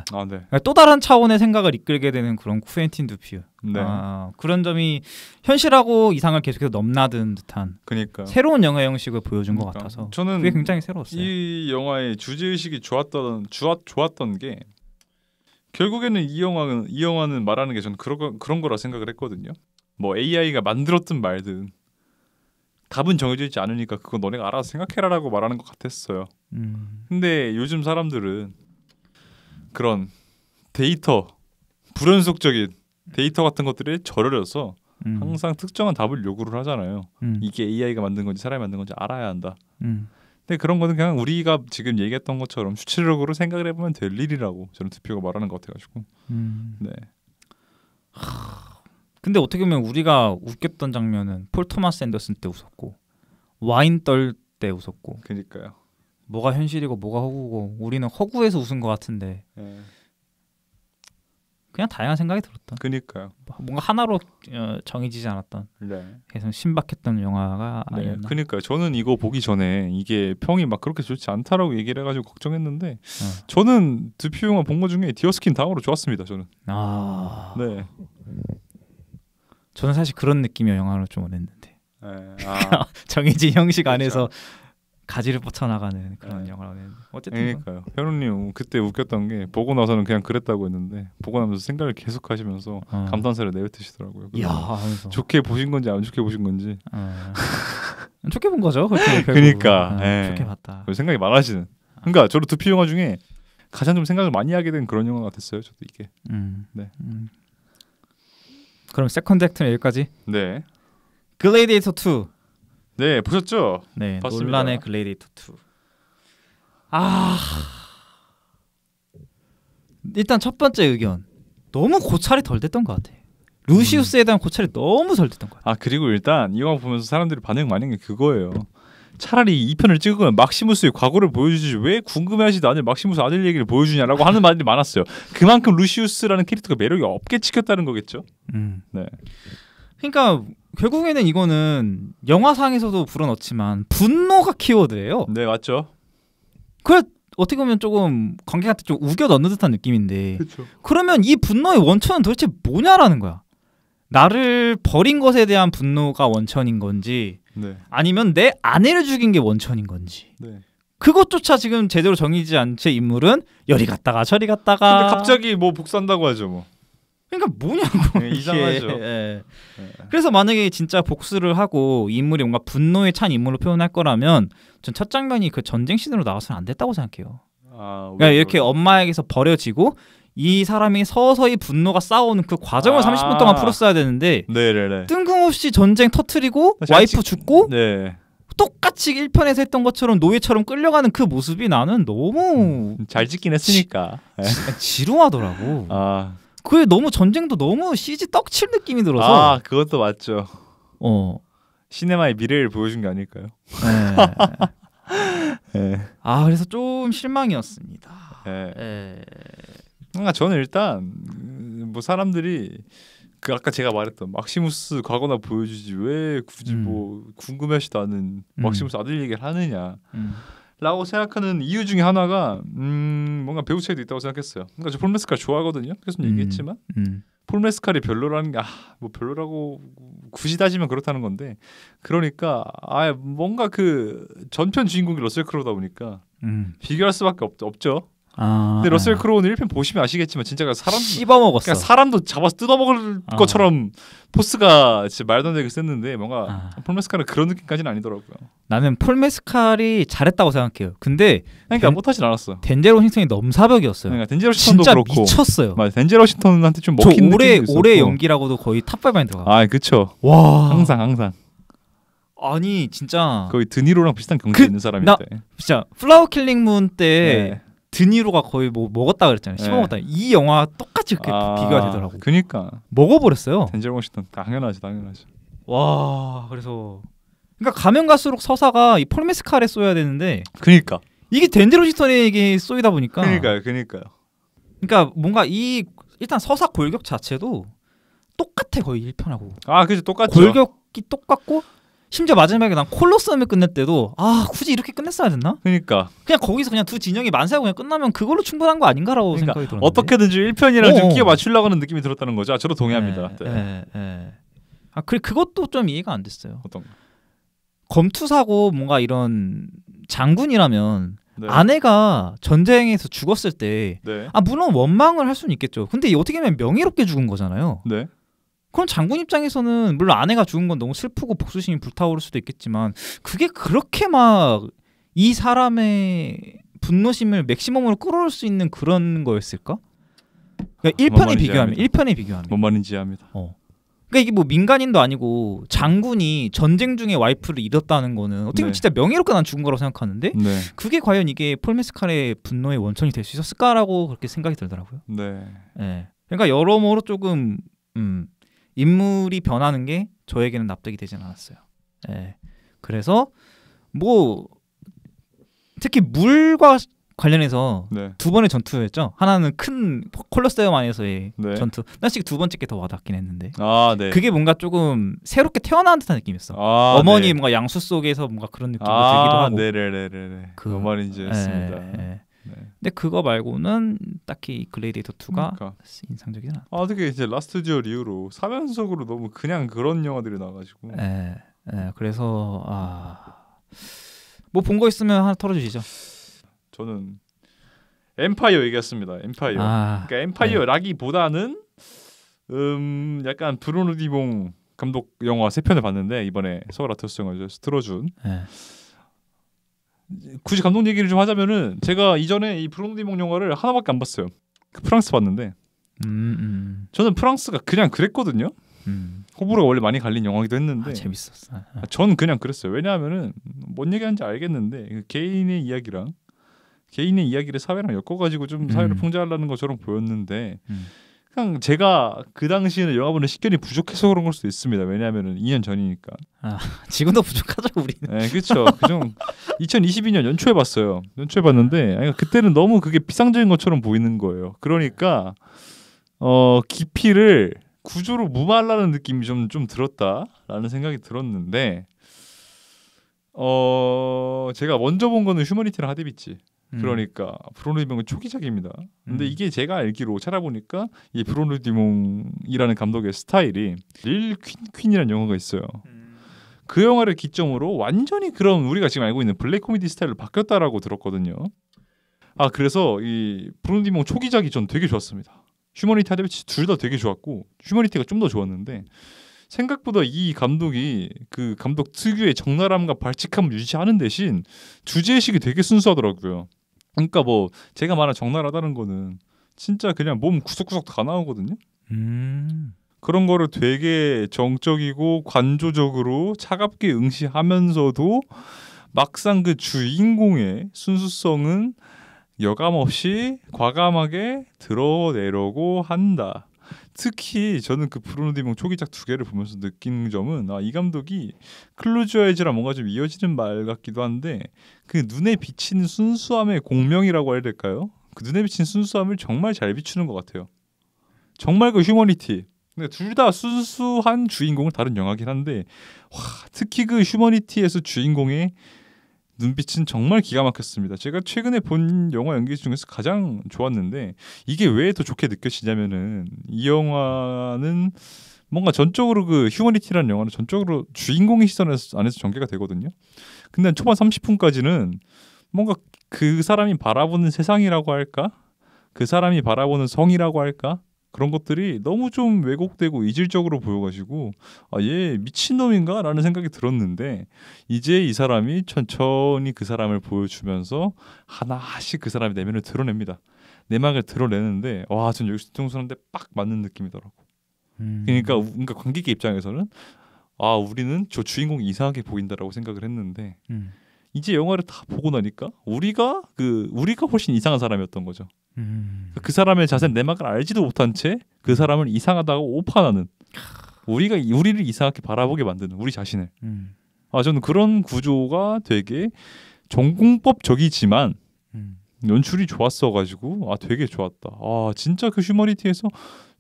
Speaker 1: 그러니까 또 다른 차원의 생각을 이끌게 되는 그런 쿠엔틴 두퓨.
Speaker 2: 네.
Speaker 1: 그런 점이 현실하고 이상을 계속해서 넘나든 듯한
Speaker 2: 그러니까
Speaker 1: 새로운 영화 형식을 보여준 것 같아서
Speaker 2: 저는
Speaker 1: 그게 굉장히 새로웠어요.
Speaker 2: 이 영화의 주제 의식이 좋았던 게 결국에는 이 영화는 말하는 게 저는 그런 거라 생각을 했거든요. 뭐 AI가 만들었든 말든 답은 정해져 있지 않으니까 그거 너네가 알아서 생각해라라고 말하는 것 같았어요. 근데 요즘 사람들은 그런 데이터, 불연속적인 데이터 같은 것들에 절여져서 항상 특정한 답을 요구를 하잖아요. 이게 AI가 만든 건지 사람이 만든 건지 알아야 한다. 근데 그런 거는 그냥 우리가 지금 얘기했던 것처럼 추측력으로 생각을 해보면 될 일이라고 저는 투표가 말하는 것 같아가지고. 네.
Speaker 1: 근데 어떻게 보면 우리가 웃겼던 장면은 폴 토마스 앤더슨 때 웃었고 와인 떨 때 웃었고.
Speaker 2: 그러니까요.
Speaker 1: 뭐가 현실이고 뭐가 허구고 우리는 허구에서 웃은 것 같은데.
Speaker 2: 네.
Speaker 1: 그냥 다양한 생각이 들었다.
Speaker 2: 그러니까요.
Speaker 1: 뭔가 하나로 정해지지 않았던 계속 신박했던 영화가 아니었나.
Speaker 2: 그러니까요. 저는 이거 보기 전에 이게 평이 막 그렇게 좋지 않다라고 얘기를 해가지고 걱정했는데 저는 드퓨 영화 본 거 중에 디어스킨 다음으로 좋았습니다. 저는. 네.
Speaker 1: 저는 사실 그런 느낌의 영화를 좀 원했는데.
Speaker 2: 네.
Speaker 1: 정해진 형식 안에서
Speaker 2: 그렇죠.
Speaker 1: 가지를 뻗쳐나가는 그런 영화를 원했는데. 어쨌든
Speaker 2: 그러니까요. 현우님 그때 웃겼던 게 보고 나서는 그냥 그랬다고 했는데 보고 나면서 생각을 계속 하시면서 감탄사를 내뱉으시더라고요.
Speaker 1: 이야 하면서.
Speaker 2: 좋게 보신 건지 안 좋게 보신 건지.
Speaker 1: 좋게 본 거죠.
Speaker 2: 그러니까
Speaker 1: 좋게 봤다.
Speaker 2: 생각이 많아지는. 그러니까 저도 두피 영화 중에 가장 좀 생각을 많이 하게 된 그런 영화 같았어요. 저도 이게. 네.
Speaker 1: 그럼 세컨드 액트는 여기까지.
Speaker 2: 네.
Speaker 1: 글래디에이터 2.
Speaker 2: 네, 보셨죠?
Speaker 1: 네,
Speaker 2: 봤습니다.
Speaker 1: 논란의 글래디에이터 2. 일단 첫 번째 의견. 너무 고찰이 덜 됐던 것 같아. 루시우스에 대한 고찰이 너무 덜 됐던 것 같아.
Speaker 2: 그리고 일단 이 영화 보면서 사람들이 반응 많이 한 게 그거예요. 차라리 2편을 찍으면 막시무스의 과거를 보여주지 왜 궁금해하지도 않을 막시무스 아들 얘기를 보여주냐라고 하는 말들이 많았어요. 그만큼 루시우스라는 캐릭터가 매력이 없게 찍혔다는 거겠죠.
Speaker 1: 네. 그러니까 결국에는 이거는 영화상에서도 불어넣지만 분노가 키워드예요.
Speaker 2: 네, 맞죠.
Speaker 1: 그래 어떻게 보면 조금 관객한테 좀 우겨 넣는 듯한 느낌인데.
Speaker 2: 그쵸.
Speaker 1: 그러면 이 분노의 원천은 도대체 뭐냐라는 거야. 나를 버린 것에 대한 분노가 원천인 건지 아니면 내 아내를 죽인 게 원천인 건지 그것조차 지금 제대로 정해지지 않은 채 인물은 여리 갔다가 저리 갔다가
Speaker 2: 근데 갑자기 뭐 복수한다고 하죠 뭐.
Speaker 1: 그러니까 뭐냐고.
Speaker 2: 이상하죠.
Speaker 1: 그래서 만약에 진짜 복수를 하고 인물이 뭔가 분노에 찬 인물로 표현할 거라면 전 첫 장면이 그 전쟁 씬으로 나와서는 안 됐다고 생각해요. 그러니까 이렇게 엄마에게서 버려지고 이 사람이 서서히 분노가 쌓아오는 그 과정을 30분 동안 풀었어야 되는데
Speaker 2: 네네네.
Speaker 1: 뜬금없이 전쟁 터트리고
Speaker 2: 다시
Speaker 1: 와이프 죽고
Speaker 2: 네.
Speaker 1: 똑같이 1편에서 했던 것처럼 노예처럼 끌려가는 그 모습이 나는 너무
Speaker 2: 잘 찍긴 했으니까.
Speaker 1: 지루하더라고.
Speaker 2: 아.
Speaker 1: 그게 너무 전쟁도 너무 CG 떡칠 느낌이 들어서.
Speaker 2: 그것도 맞죠. 시네마의 미래를 보여준 게 아닐까요?
Speaker 1: 네. 그래서 좀 실망이었습니다.
Speaker 2: 그러니까 저는 일단 뭐 사람들이 그 아까 제가 말했던 막시무스 과거나 보여주지 왜 굳이 뭐 궁금해하지도 않은 막시무스 아들 얘기를 하느냐 라고 생각하는 이유 중에 하나가 뭔가 배우 차이도 있다고 생각했어요. 그러니까 저 폴 메스칼 좋아하거든요. 계속 얘기했지만 폴 메스칼이 별로라는 게 뭐 별로라고 굳이 따지면 그렇다는 건데 그러니까 뭔가 그 전편 주인공이 러셀 크로우다 보니까 비교할 수밖에 없죠. 근데 러셀 크로우는 1편 보시면 아시겠지만 진짜 사람
Speaker 1: 씹어먹었어.
Speaker 2: 그러니까 사람도 잡아서 뜯어먹을 것처럼 포스가 진짜 말도 안 되게 셌는데 뭔가 폴 메스칼은 그런 느낌까지는 아니더라고요.
Speaker 1: 나는 폴 메스칼이 잘했다고 생각해요. 근데
Speaker 2: 그러니까 못하진 않았어.
Speaker 1: 덴젤 워싱턴이 넘사벽이었어요.
Speaker 2: 그러니까 덴젤 워싱턴도
Speaker 1: 진짜
Speaker 2: 그렇고
Speaker 1: 미쳤어요.
Speaker 2: 맞아. 덴젤 워싱턴한테 좀 먹힌 느낌이 있었고.
Speaker 1: 올해 연기라고도 거의 탑5 들어가.
Speaker 2: 그쵸.
Speaker 1: 와
Speaker 2: 항상.
Speaker 1: 아니 진짜
Speaker 2: 거의 드니로랑 비슷한 경지에 있는 사람인데.
Speaker 1: 진짜 플라워 킬링 문 때 드니로가 거의 뭐 먹었다 그랬잖아요. 씹어먹었다. 이 영화 똑같이 그렇게 비교가 되더라고.
Speaker 2: 그니까
Speaker 1: 먹어버렸어요.
Speaker 2: 덴젤 워싱턴 당연하지.
Speaker 1: 와 그래서 그러니까 가면 갈수록 서사가 이 폴 메스칼에 쏘여야 되는데.
Speaker 2: 그니까
Speaker 1: 이게 덴젤 워싱턴에게 쏘이다 보니까.
Speaker 2: 그니까요.
Speaker 1: 그러니까 뭔가 일단 서사 골격 자체도 똑같아 거의 1편하고.
Speaker 2: 그죠 똑같죠.
Speaker 1: 골격이 똑같고. 심지어 마지막에 난 콜로세움을 끝낼 때도 굳이 이렇게 끝냈어야 됐나?
Speaker 2: 그러니까
Speaker 1: 그냥 거기서 그냥 두 진영이 만세하고 그냥 끝나면 그걸로 충분한 거 아닌가라고 생각이 들었는데
Speaker 2: 어떻게든지 1편이랑 좀 끼워 맞추려고 하는 느낌이 들었다는 거죠. 저도 동의합니다.
Speaker 1: 그것도 좀 이해가 안 됐어요.
Speaker 2: 어떤 거?
Speaker 1: 검투사고 뭔가 이런 장군이라면 아내가 전쟁에서 죽었을 때 물론 원망을 할 수는 있겠죠. 근데 어떻게 보면 명예롭게 죽은 거잖아요. 그럼 장군 입장에서는 물론 아내가 죽은 건 너무 슬프고 복수심이 불타오를 수도 있겠지만 그게 그렇게 막 이 사람의 분노심을 맥시멈으로 끌어올 수 있는 그런 거였을까? 그러니까 1편에 비교하면
Speaker 2: 뭔 말인지 압니다.
Speaker 1: 그러니까 이게 뭐 민간인도 아니고 장군이 전쟁 중에 와이프를 잃었다는 거는 어떻게 보면 진짜 명예롭게 난 죽은 거라고 생각하는데 그게 과연 이게 폴 메스칼의 분노의 원천이 될 수 있었을까라고 그렇게 생각이 들더라고요. 그러니까 여러모로 조금 인물이 변하는 게 저에게는 납득이 되진 않았어요. 그래서 뭐 특히 물과 관련해서 두 번의 전투였죠. 하나는 큰 콜로세움 안에서의 전투. 난 솔직히 두 번째 게 더 와닿긴 했는데. 그게 뭔가 조금 새롭게 태어난 듯한 느낌이었어. 어머니 뭔가 양수 속에서 뭔가 그런 느낌도 들기도 하고.
Speaker 2: 네네네네. 그 말인지 했습니다.
Speaker 1: 근데 그거 말고는 딱히 글래디에이터 2가 인상적이진 않아.
Speaker 2: 어떻게 이제 라스트 듀얼 이후로 사면속으로 너무 그냥 그런 영화들이 나와가지고.
Speaker 1: 그래서 뭐 본 거 있으면 하나 털어주시죠.
Speaker 2: 저는 엠파이어 얘기했습니다. 엠파이어. 그러니까 엠파이어라기보다는 약간 브루노 디봉 감독 영화 3편을 봤는데 이번에 서울 아트호스 영화제에서 틀어준. 굳이 감독 얘기를 좀 하자면은 제가 이전에 이 브루노 디봉 영화를 하나밖에 안 봤어요. 프랑스 봤는데 저는 프랑스가 그냥 그랬거든요. 호불호가 원래 많이 갈린 영화기도 했는데
Speaker 1: 재밌었어.
Speaker 2: 전 그냥 그랬어요. 왜냐하면은 뭔 얘기하는지 알겠는데 개인의 이야기랑 개인의 이야기를 사회랑 엮어가지고 좀 사회를 풍자하려는 것처럼 보였는데 그냥 제가 그 당시에는 영화 보는 식견이 부족해서 그런 걸 수도 있습니다. 왜냐하면은 2년 전이니까.
Speaker 1: 지금도 부족하죠 우리는.
Speaker 2: 네, 그렇죠. 그중 2022년 연초에 봤어요. 연초에 봤는데 그때는 너무 그게 비상적인 것처럼 보이는 거예요. 그러니까 깊이를 구조로 무마하려는 느낌이 좀 들었다라는 생각이 들었는데 제가 먼저 본 거는 휴머니티랑 하드비치. 그러니까 브루노 디몽은 초기작입니다. 근데 이게 제가 알기로 찾아보니까 이 브루노 디몽이라는 감독의 스타일이 릴 퀸이라는 영화가 있어요. 그 영화를 기점으로 완전히 그런 우리가 지금 알고 있는 블랙 코미디 스타일로 바뀌었다라고 들었거든요. 그래서 이 브루노 디몽 초기작이 전 되게 좋았습니다. 휴머니티 하드비치 둘 다 되게 좋았고 휴머니티가 좀 더 좋았는데 생각보다 이 감독이 그 감독 특유의 적나라함과 발칙함을 유지하는 대신 주제의식이 되게 순수하더라고요. 그러니까 뭐 제가 말한 적나라하다는 거는 진짜 그냥 몸 구석구석 다 나오거든요.
Speaker 1: 음.
Speaker 2: 그런 거를 되게 정적이고 관조적으로 차갑게 응시하면서도 막상 그 주인공의 순수성은 여감없이 과감하게 드러내려고 한다. 특히 저는 그 브루노 디몽 초기작 2개를 보면서 느낀 점은 이 감독이 클로즈 유어 아이즈랑 뭔가 좀 이어지는 말 같기도 한데 그 눈에 비치는 순수함의 공명이라고 해야 될까요? 그 눈에 비치는 순수함을 정말 잘 비추는 것 같아요. 정말 그 휴머니티. 근데 둘 다 순수한 주인공을 다룬 영화긴 한데 특히 그 휴머니티에서 주인공의 눈빛은 정말 기가 막혔습니다. 제가 최근에 본 영화 연기 중에서 가장 좋았는데 이게 왜 더 좋게 느껴지냐면은 이 영화는 뭔가 전적으로 그 휴머니티라는 영화는 전적으로 주인공의 시선 안에서 전개가 되거든요. 근데 초반 30분까지는 뭔가 그 사람이 바라보는 세상이라고 할까? 그 사람이 바라보는 성이라고 할까? 그런 것들이 너무 좀 왜곡되고 이질적으로 보여가지고 얘 미친놈인가? 라는 생각이 들었는데 이제 이 사람이 천천히 그 사람을 보여주면서 하나씩 그 사람의 내면을 드러냅니다. 내막을 드러내는데 전 여기서 뒤통수한테 빡 맞는 느낌이더라고. 그러니까 관객의 입장에서는 우리는 저 주인공이 이상하게 보인다라고 생각을 했는데 이제 영화를 다 보고 나니까 우리가 훨씬 이상한 사람이었던 거죠. 그 사람의 자세는 내막을 알지도 못한 채 그 사람을 이상하다고 오판하는 우리를 이상하게 바라보게 만드는 우리 자신을. 저는 그런 구조가 되게 전공법적이지만 연출이 좋았어가지고 되게 좋았다. 진짜 그 휴머니티에서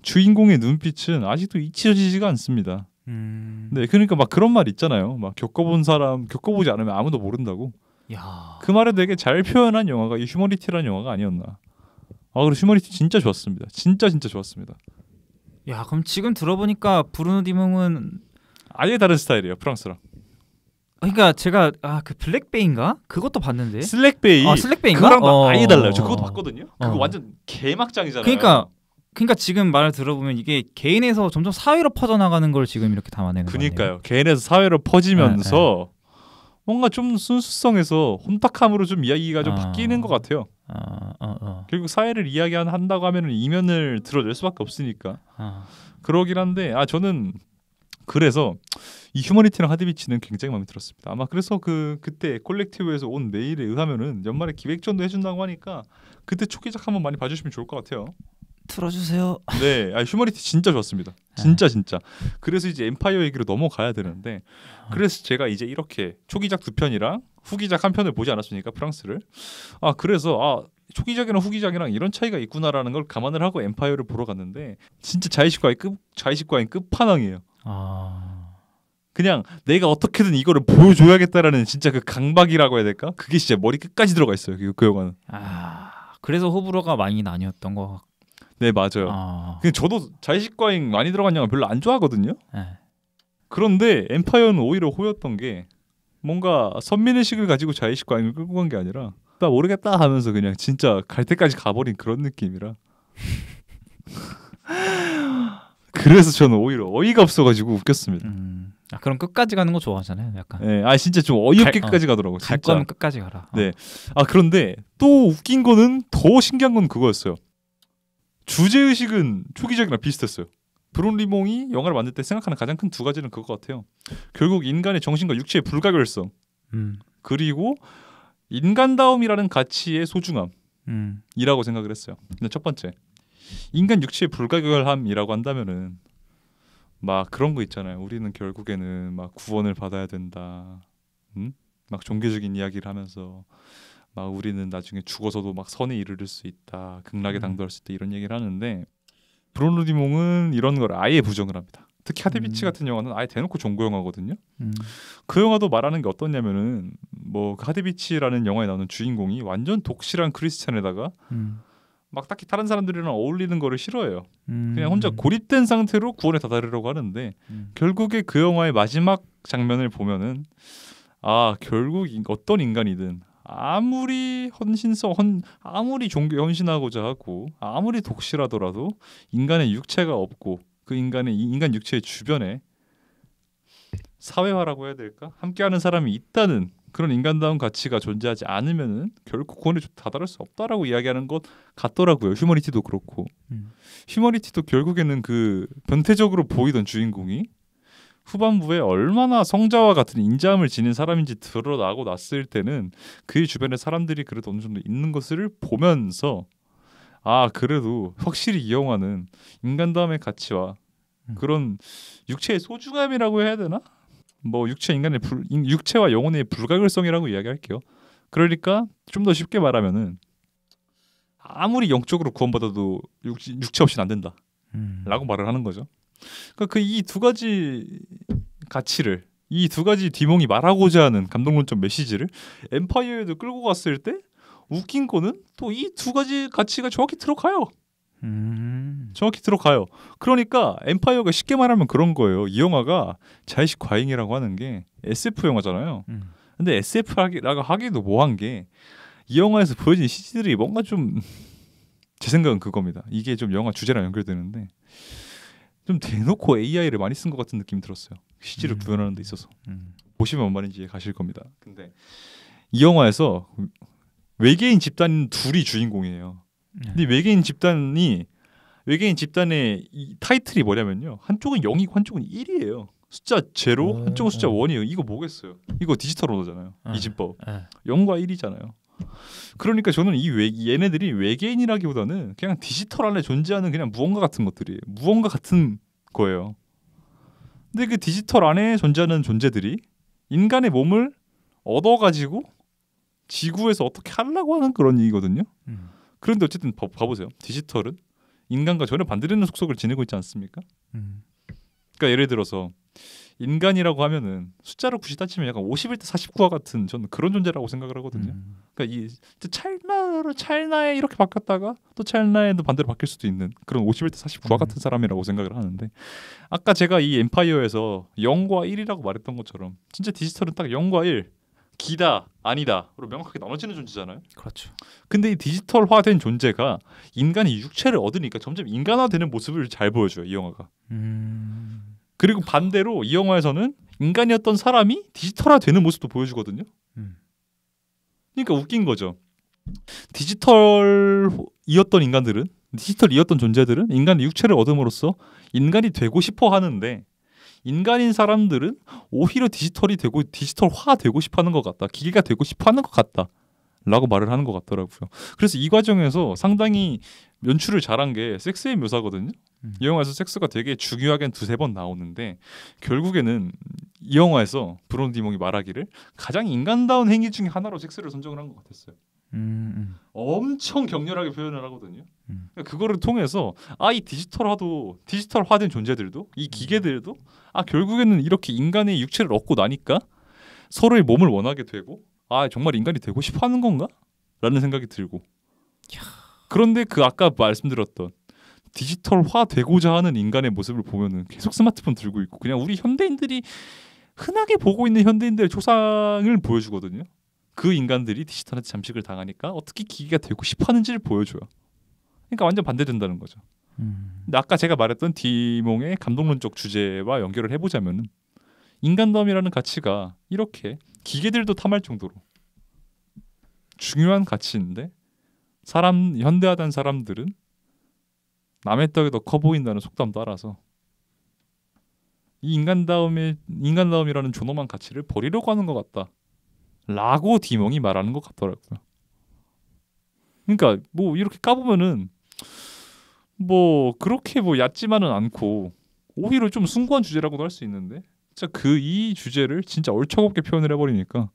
Speaker 2: 주인공의 눈빛은 아직도 잊혀지지가 않습니다. 네, 그러니까 막 그런 말 있잖아요. 막 겪어보지 않으면 아무도 모른다고.
Speaker 1: 야.
Speaker 2: 그 말을 되게 잘 표현한 영화가 이 휴머니티라는 영화가 아니었나. 그리고 휴머니티 진짜 좋았습니다. 진짜 좋았습니다.
Speaker 1: 야, 그럼 지금 들어보니까 브루노 디몽은
Speaker 2: 아예 다른 스타일이에요. 프랑스랑.
Speaker 1: 그러니까 제가 그 블랙베이인가? 그것도 봤는데.
Speaker 2: 슬랙베이.
Speaker 1: 슬랙베이인가?
Speaker 2: 그거랑 아예 달라요. 저 그것도 봤거든요. 그거 완전 개막장이잖아요.
Speaker 1: 그러니까 지금 말을 들어보면 이게 개인에서 점점 사회로 퍼져나가는 걸 지금 이렇게 담아내는 거예요.
Speaker 2: 그러니까요. 개인에서 사회로 퍼지면서 뭔가 좀 순수성에서 혼탁함으로 좀 이야기가 좀 바뀌는 것 같아요. 결국 사회를 이야기한다고 하면 이면을 드러낼 수밖에 없으니까. 그러긴 한데 저는 그래서 이 휴머니티랑 하드비치는 굉장히 마음에 들었습니다. 아마 그래서 그때 콜렉티브에서 온 메일에 의하면은 연말에 기획전도 해준다고 하니까 그때 초기작 한번 많이 봐주시면 좋을 것 같아요.
Speaker 1: 틀어주세요.
Speaker 2: 네, 휴머니티 진짜 좋았습니다. 진짜. 그래서 이제 엠파이어 얘기로 넘어가야 되는데 그래서 제가 이제 이렇게 초기작 2편이랑 후기작 1편을 보지 않았습니까? 프랑스를. 그래서 초기작이랑 후기작이랑 이런 차이가 있구나라는 걸 감안을 하고 엠파이어를 보러 갔는데 진짜 자의식과인 끝판왕이에요. 그냥 내가 어떻게든 이거를 보여줘야겠다라는 진짜 그 강박이라고 해야 될까? 그게 진짜 머리 끝까지 들어가 있어요. 그 영화는.
Speaker 1: 그래서 호불호가 많이 나뉘었던 거.
Speaker 2: 네, 맞아요. 근데 저도 자의식과잉 많이 들어간 영화 별로 안 좋아하거든요. 그런데 엠파이어는 오히려 호였던 게 뭔가 선민의식을 가지고 자의식과잉을 끌고 간 게 아니라 나 모르겠다 하면서 그냥 진짜 갈 때까지 가버린 그런 느낌이라 그래서 저는 오히려 어이가 없어가지고 웃겼습니다.
Speaker 1: 그럼 끝까지 가는 거 좋아하잖아요, 약간.
Speaker 2: 네, 진짜 좀 어이없게 끝까지 가더라고.
Speaker 1: 갈 거면 끝까지 가라.
Speaker 2: 네. 그런데 또 웃긴 거는 더 신기한 건 그거였어요. 주제의식은 초기작이랑 비슷했어요. 브론 리몽이 영화를 만들 때 생각하는 가장 큰 2가지는 그거 같아요. 결국 인간의 정신과 육체의 불가결성, 그리고 인간다움이라는 가치의 소중함이라고 생각을 했어요. 근데 첫 번째, 인간 육체의 불가결함이라고 한다면은 막 그런 거 있잖아요. 우리는 결국에는 막 구원을 받아야 된다. 막 종교적인 이야기를 하면서 막 우리는 나중에 죽어서도 막 선에 이르를 수 있다. 극락에 당도할 수 있다. 이런 얘기를 하는데 브루노 디몽은 이런 걸 아예 부정을 합니다. 특히 하드비치 같은 영화는 아예 대놓고 종교 영화거든요. 그 영화도 말하는 게 어떠냐면은 그 하드비치라는 영화에 나오는 주인공이 완전 독실한 크리스찬에다가 막 딱히 다른 사람들이랑 어울리는 거를 싫어해요. 그냥 혼자 고립된 상태로 구원에 다다르려고 하는데 결국에 그 영화의 마지막 장면을 보면은 결국 어떤 인간이든 아무리 아무리 종교에 헌신하고자 하고 아무리 독실하더라도 인간의 육체가 없고 그 인간 육체의 주변에 사회화라고 해야 될까? 함께하는 사람이 있다는 그런 인간다운 가치가 존재하지 않으면은 결국 구원에 다다를 수 없다라고 이야기하는 것 같더라고요. 휴머니티도 그렇고. 휴머니티도 결국에는 그 변태적으로 보이던 주인공이 후반부에 얼마나 성자와 같은 인자함을 지닌 사람인지 드러나고 났을 때는 그 주변에 사람들이 그래도 어느 정도 있는 것을 보면서 아 그래도 확실히 이 영화는 인간다움의 가치와 그런 육체의 소중함이라고 해야 되나? 뭐 육체와 영혼의 불가결성이라고 이야기할게요. 그러니까 좀 더 쉽게 말하면은 아무리 영적으로 구원받아도 육체 없이는 안 된다라고 말을 하는 거죠. 그러니까 그 이 두 가지 가치를 이 두 가지 디몽이 말하고자 하는 감동론적 메시지를 엠파이어에도 끌고 갔을 때 웃긴 거는 또 이 두 가지 가치가 정확히 들어가요. 정확히 들어가요. 그러니까 엠파이어가 쉽게 말하면 그런 거예요. 이 영화가 자의식 과잉이라고 하는 게 SF 영화잖아요. 근데 SF라고 하기도 뭐한 게 이 영화에서 보여진 CG들이 뭔가 좀 제 생각은 그겁니다. 이게 좀 영화 주제랑 연결되는데 좀 대놓고 AI를 많이 쓴 것 같은 느낌이 들었어요. CG를 구현하는 데 있어서. 보시면 뭔 말인지 이해 가실 겁니다. 근데 이 영화에서 외계인 집단 둘이 주인공이에요. 근데 외계인 집단의 이 타이틀이 뭐냐면요. 한쪽은 0이고 한쪽은 1이에요. 숫자 0, 한쪽은 숫자 1이에요. 이거 뭐겠어요? 이거 디지털 언어잖아요. 이진법. 0과 1이잖아요. 그러니까 저는 얘네들이 외계인이라기보다는 그냥 디지털 안에 존재하는 그냥 무언가 같은 것들이에요. 무언가 같은 거예요. 근데 그 디지털 안에 존재하는 존재들이 인간의 몸을 얻어가지고 지구에서 어떻게 하려고 하는 그런 얘기거든요. 그런데 어쨌든 봐보세요. 디지털은 인간과 전혀 반대되는 속성을 지니고 있지 않습니까? 그러니까 예를 들어서 인간이라고 하면은 숫자로 굳이 따지면 약간 51대 49와 같은 저는 그런 존재라고 생각을 하거든요. 그러니까 이 찰나에 이렇게 바뀌었다가 또 찰나에도 반대로 바뀔 수도 있는 그런 51대 49와 같은 사람이라고 생각을 하는데 아까 제가 이 엠파이어에서 0과 1이라고 말했던 것처럼 진짜 디지털은 딱 0과 1 기다 아니다로 명확하게 나눠지는 존재잖아요.
Speaker 1: 그렇죠.
Speaker 2: 근데 이 디지털화된 존재가 인간이 육체를 얻으니까 점점 인간화되는 모습을 잘 보여줘요. 이 영화가. 그리고 반대로 이 영화에서는 인간이었던 사람이 디지털화되는 모습도 보여주거든요. 그러니까 웃긴 거죠. 디지털이었던 존재들은 인간의 육체를 얻음으로써 인간이 되고 싶어 하는데 인간인 사람들은 오히려 디지털화 되고 싶어하는 것 같다. 기계가 되고 싶어하는 것 같다. 라고 말을 하는 것 같더라고요. 그래서 이 과정에서 상당히 연출을 잘한 게 섹스의 묘사거든요. 이 영화에서 섹스가 되게 중요하게 2-3번 나오는데 결국에는 이 영화에서 브론 디몽이 말하기를 가장 인간다운 행위 중에 하나로 섹스를 선정을 한 것 같았어요. 엄청 격렬하게 표현을 하거든요. 그러니까 그거를 통해서 이 디지털화된 존재들도 이 기계들도 결국에는 이렇게 인간의 육체를 얻고 나니까 서로의 몸을 원하게 되고 정말 인간이 되고 싶어하는 건가? 라는 생각이 들고 그런데 그 아까 말씀드렸던 디지털화 되고자 하는 인간의 모습을 보면은 계속 스마트폰 들고 있고 그냥 우리 현대인들이 흔하게 보고 있는 현대인들의 초상을 보여주거든요. 그 인간들이 디지털한테 잠식을 당하니까 어떻게 기계가 되고 싶어하는지를 보여줘요. 그러니까 완전 반대된다는 거죠. 근데 아까 제가 말했던 디몽의 감동론적 주제와 연결을 해보자면은 인간다움이라는 가치가 이렇게 기계들도 탐할 정도로 중요한 가치인데 현대화된 사람들은 남의 떡이 더 커 보인다는 속담 따라서 이 인간다움이라는 존엄한 가치를 버리려고 하는 것 같다. 라고 디몽이 말하는 것 같더라고요. 그러니까 뭐 이렇게 까보면은 뭐 그렇게 뭐 얕지만은 않고 오히려 좀 숭고한 주제라고도 할 수 있는데 진짜 이 주제를 진짜 얼척없게 표현을 해버리니까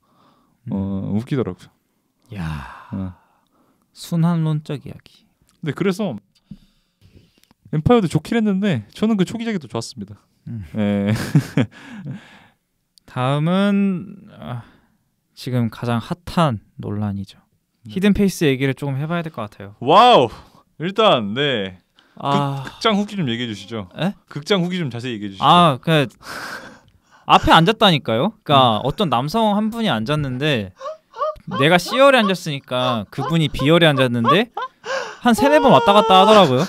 Speaker 2: 웃기더라고요.
Speaker 1: 야, 순환론적 이야기.
Speaker 2: 네, 그래서 엠파이어도 좋긴 했는데 저는 그 초기작이 더 좋았습니다. 네.
Speaker 1: 다음은 지금 가장 핫한 논란이죠. 히든 페이스 얘기를 조금 해봐야 될 것 같아요.
Speaker 2: 와우. 일단 네. 극장 후기 좀 얘기해 주시죠.
Speaker 1: 에?
Speaker 2: 극장 후기 좀 자세히 얘기해 주시죠.
Speaker 1: 그 앞에 앉았다니까요. 그러니까 어떤 남성 한 분이 앉았는데 내가 C열에 앉았으니까 그분이 B열에 앉았는데 한 3-4번 왔다 갔다 하더라고요.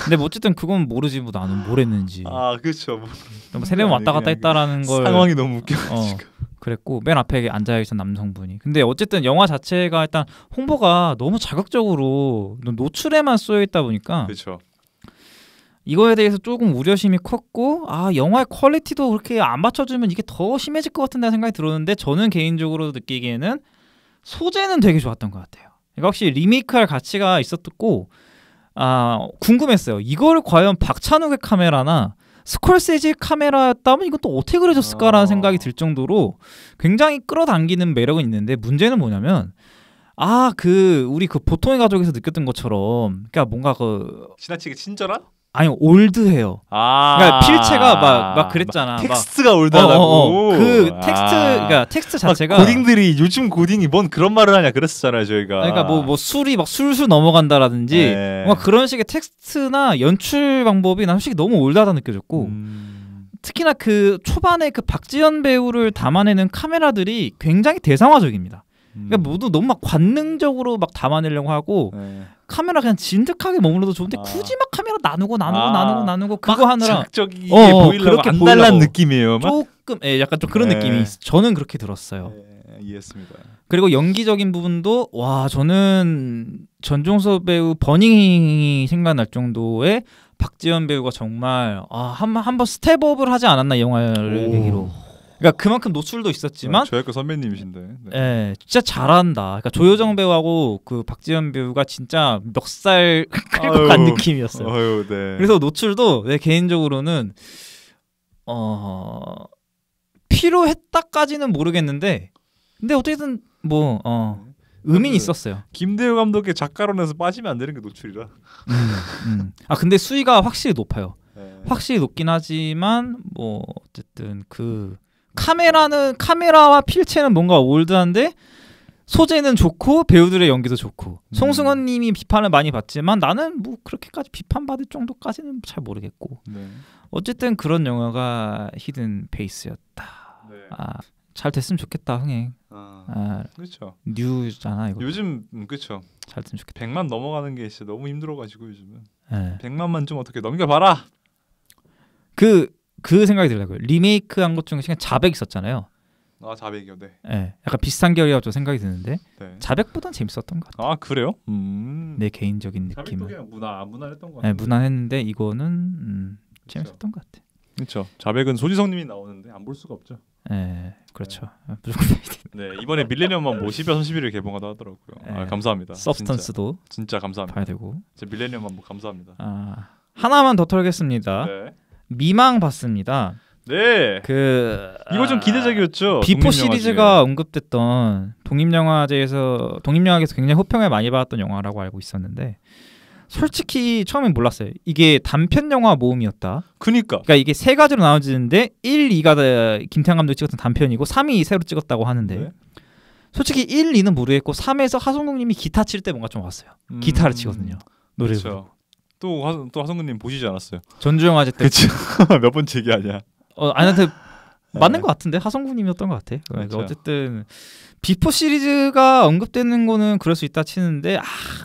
Speaker 1: 근데 뭐 어쨌든 그건 모르지 뭐 나는 뭘 했는지.
Speaker 2: 그렇죠.
Speaker 1: 뭐 3-4번 왔다 갔다 했다라는 걸
Speaker 2: 상황이 너무 웃겨가지고.
Speaker 1: 그랬고 맨 앞에 앉아 있던 남성분이. 근데 어쨌든 영화 자체가 일단 홍보가 너무 자극적으로 노출에만 쏘여 있다 보니까
Speaker 2: 그렇죠.
Speaker 1: 이거에 대해서 조금 우려심이 컸고 영화의 퀄리티도 그렇게 안 받쳐주면 이게 더 심해질 것 같은데 생각이 들었는데 저는 개인적으로 느끼기에는 소재는 되게 좋았던 것 같아요. 그러니까 확실히 리메이크할 가치가 있었고 궁금했어요. 이걸 과연 박찬욱의 카메라나 스콜세지의 카메라였다면 이건 또 어떻게 그려졌을까라는 생각이 들 정도로 굉장히 끌어당기는 매력은 있는데 문제는 뭐냐면 우리 보통의 가족에서 느꼈던 것처럼 그러니까 뭔가
Speaker 2: 지나치게 친절한?
Speaker 1: 아니 올드해요. 그러니까 필체가 막 그랬잖아.
Speaker 2: 텍스트가 올드하다고.
Speaker 1: 그 그러니까 텍스트 자체가
Speaker 2: 고딩들이 요즘 고딩이 뭔 그런 말을 하냐 그랬었잖아요 저희가.
Speaker 1: 그러니까 뭐 술이 막 술술 넘어간다라든지 뭔가 그런 식의 텍스트나 연출 방법이 난 솔직히 너무 올드하다 느껴졌고 특히나 그 초반에 그 박지현 배우를 담아내는 카메라들이 굉장히 대상화적입니다. 그러니까 모두 너무 막 관능적으로 막 담아내려고 하고 카메라 그냥 진득하게 머물러도 좋은데 굳이 막 카메라 나누고 그거 하느라
Speaker 2: 자극적이게 보이려고 안 달란 느낌이에요.
Speaker 1: 조금 약간 좀 그런 느낌이 저는 그렇게 들었어요.
Speaker 2: 이해했습니다.
Speaker 1: 그리고 연기적인 부분도 저는 전종서 배우 버닝이 생각날 정도의 박지현 배우가 정말 한번 스텝업을 하지 않았나 이 영화를 계기로. 그러니까 그만큼 노출도 있었지만
Speaker 2: 저의 그 선배님이신데.
Speaker 1: 네. 진짜 잘한다. 그러니까 조효정 배우하고 그 박지현 배우가 진짜 멱살 끌고 간 느낌이었어요.
Speaker 2: 네.
Speaker 1: 그래서 노출도 내 개인적으로는 필요했다까지는 모르겠는데 근데 어쨌든 의미는 있었어요.
Speaker 2: 김대우 감독의 작가론에서 빠지면 안 되는 게 노출이라.
Speaker 1: 근데 수위가 확실히 높아요. 확실히 높긴 하지만 어쨌든 그 카메라와 필체는 뭔가 올드한데 소재는 좋고 배우들의 연기도 좋고 송승헌님이 비판을 많이 받지만 나는 그렇게까지 비판받을 정도까지는 잘 모르겠고 어쨌든 그런 영화가 히든 페이스였다. 잘 됐으면 좋겠다 흥행.
Speaker 2: 그렇죠.
Speaker 1: 뉴잖아 이거.
Speaker 2: 요즘 그렇죠.
Speaker 1: 잘 됐으면 좋겠다.
Speaker 2: 100만 넘어가는 게 진짜 너무 힘들어가지고 요즘은. 100만만 좀 어떻게 넘겨봐라.
Speaker 1: 그 생각이 들더라고요. 리메이크한 것 중에 자백 있었잖아요.
Speaker 2: 자백이요, 네.
Speaker 1: 약간 비슷한 결이라고 생각이 드는데 자백보단 재밌었던 것 같아요.
Speaker 2: 그래요?
Speaker 1: 내 개인적인 느낌은.
Speaker 2: 자백도 그냥 무난했던 것 같아요.
Speaker 1: 무난했는데 이거는 재밌었던 것 같아요.
Speaker 2: 그렇죠. 자백은 소지성님이 나오는데 안 볼 수가 없죠.
Speaker 1: 그렇죠. 무조건
Speaker 2: 네, 이번에 밀레니엄만 12월 31일 개봉하다 하더라고요. 감사합니다.
Speaker 1: 서브스턴스도
Speaker 2: 진짜 감사합니다.
Speaker 1: 봐야 되고.
Speaker 2: 밀레니엄만 감사합니다.
Speaker 1: 하나만 더 털겠습니다. 미망 봤습니다.
Speaker 2: 네. 이거 좀 기대작이었죠.
Speaker 1: 비포 시리즈가 언급됐던 독립영화제에서 굉장히 호평을 많이 받았던 영화라고 알고 있었는데 솔직히 처음엔 몰랐어요. 이게 단편 영화 모음이었다. 그러니까 이게 세 가지로 나눠지는데 1, 2가 김태형 감독이 찍었던 단편이고 3이 새로 찍었다고 하는데 솔직히 1, 2는 모르겠고 3에서 하성국님이 기타 칠 때 뭔가 좀 왔어요. 기타를 치거든요. 노래를.
Speaker 2: 그렇죠. 또 하성국님 보시지 않았어요?
Speaker 1: 전주영화제 때.
Speaker 2: 그렇죠. 몇 번째 얘기 아니야.
Speaker 1: 아니한테 맞는 것 같은데 하성국님이었던 것 같아. 그러니까 어쨌든 비포 시리즈가 언급되는 거는 그럴 수 있다 치는데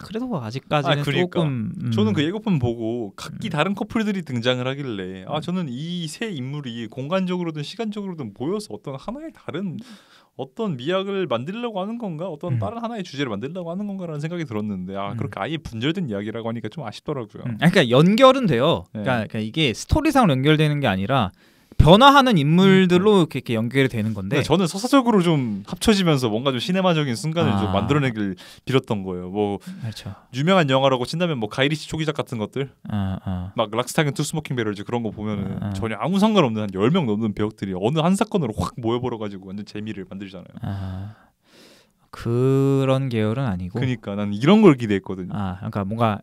Speaker 1: 그래도 아직까지는 조금
Speaker 2: 저는 그 예고편 보고 각기 다른 커플들이 등장을 하길래 저는 이 세 인물이 공간적으로든 시간적으로든 모여서 어떤 하나의 다른 어떤 미학을 만들려고 하는 건가? 어떤 다른 하나의 주제를 만들려고 하는 건가라는 생각이 들었는데 그렇게 아예 분절된 이야기라고 하니까 좀 아쉽더라고요.
Speaker 1: 그러니까 연결은 돼요. 그러니까 이게 스토리상으로 연결되는 게 아니라 변화하는 인물들로 이렇게 연결이 되는 건데
Speaker 2: 저는 서사적으로 좀 합쳐지면서 뭔가 좀 시네마적인 순간을 좀 만들어내길 빌었던 거예요.
Speaker 1: 그렇죠.
Speaker 2: 유명한 영화라고 친다면 가이리치 초기작 같은 것들 막 락스타긴 투 스모킹 배럴즈 그런 거 보면은 전혀 아무 상관없는 한 10명 넘는 배역들이 어느 한 사건으로 확 모여버려가지고 완전 재미를 만들잖아요.
Speaker 1: 그런 계열은 아니고
Speaker 2: 그러니까 난 이런 걸 기대했거든요.
Speaker 1: 그러니까 뭔가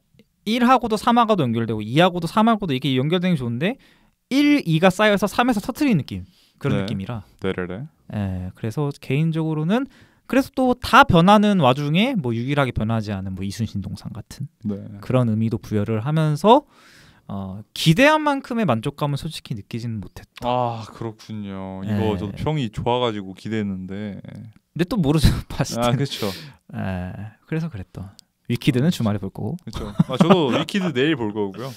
Speaker 1: 1하고도 3하고도 연결되고 2하고도 3하고도 이게 연결되는 게 좋은데 1, 2가 쌓여서 3에서 터트리는 느낌 그런 느낌이라. 그래서 개인적으로는 그래서 또 다 변하는 와중에 유일하게 변하지 않은 이순신 동상 같은 그런 의미도 부여를 하면서 기대한 만큼의 만족감은 솔직히 느끼지는 못했다.
Speaker 2: 그렇군요. 이거 저도 평이 좋아가지고 기대했는데.
Speaker 1: 근데 또 모르죠. 봤을 때.
Speaker 2: 그렇죠.
Speaker 1: 그래서 그랬던. 위키드는 주말에 볼 거고.
Speaker 2: 그렇죠. 저도 위키드 내일 볼 거고요.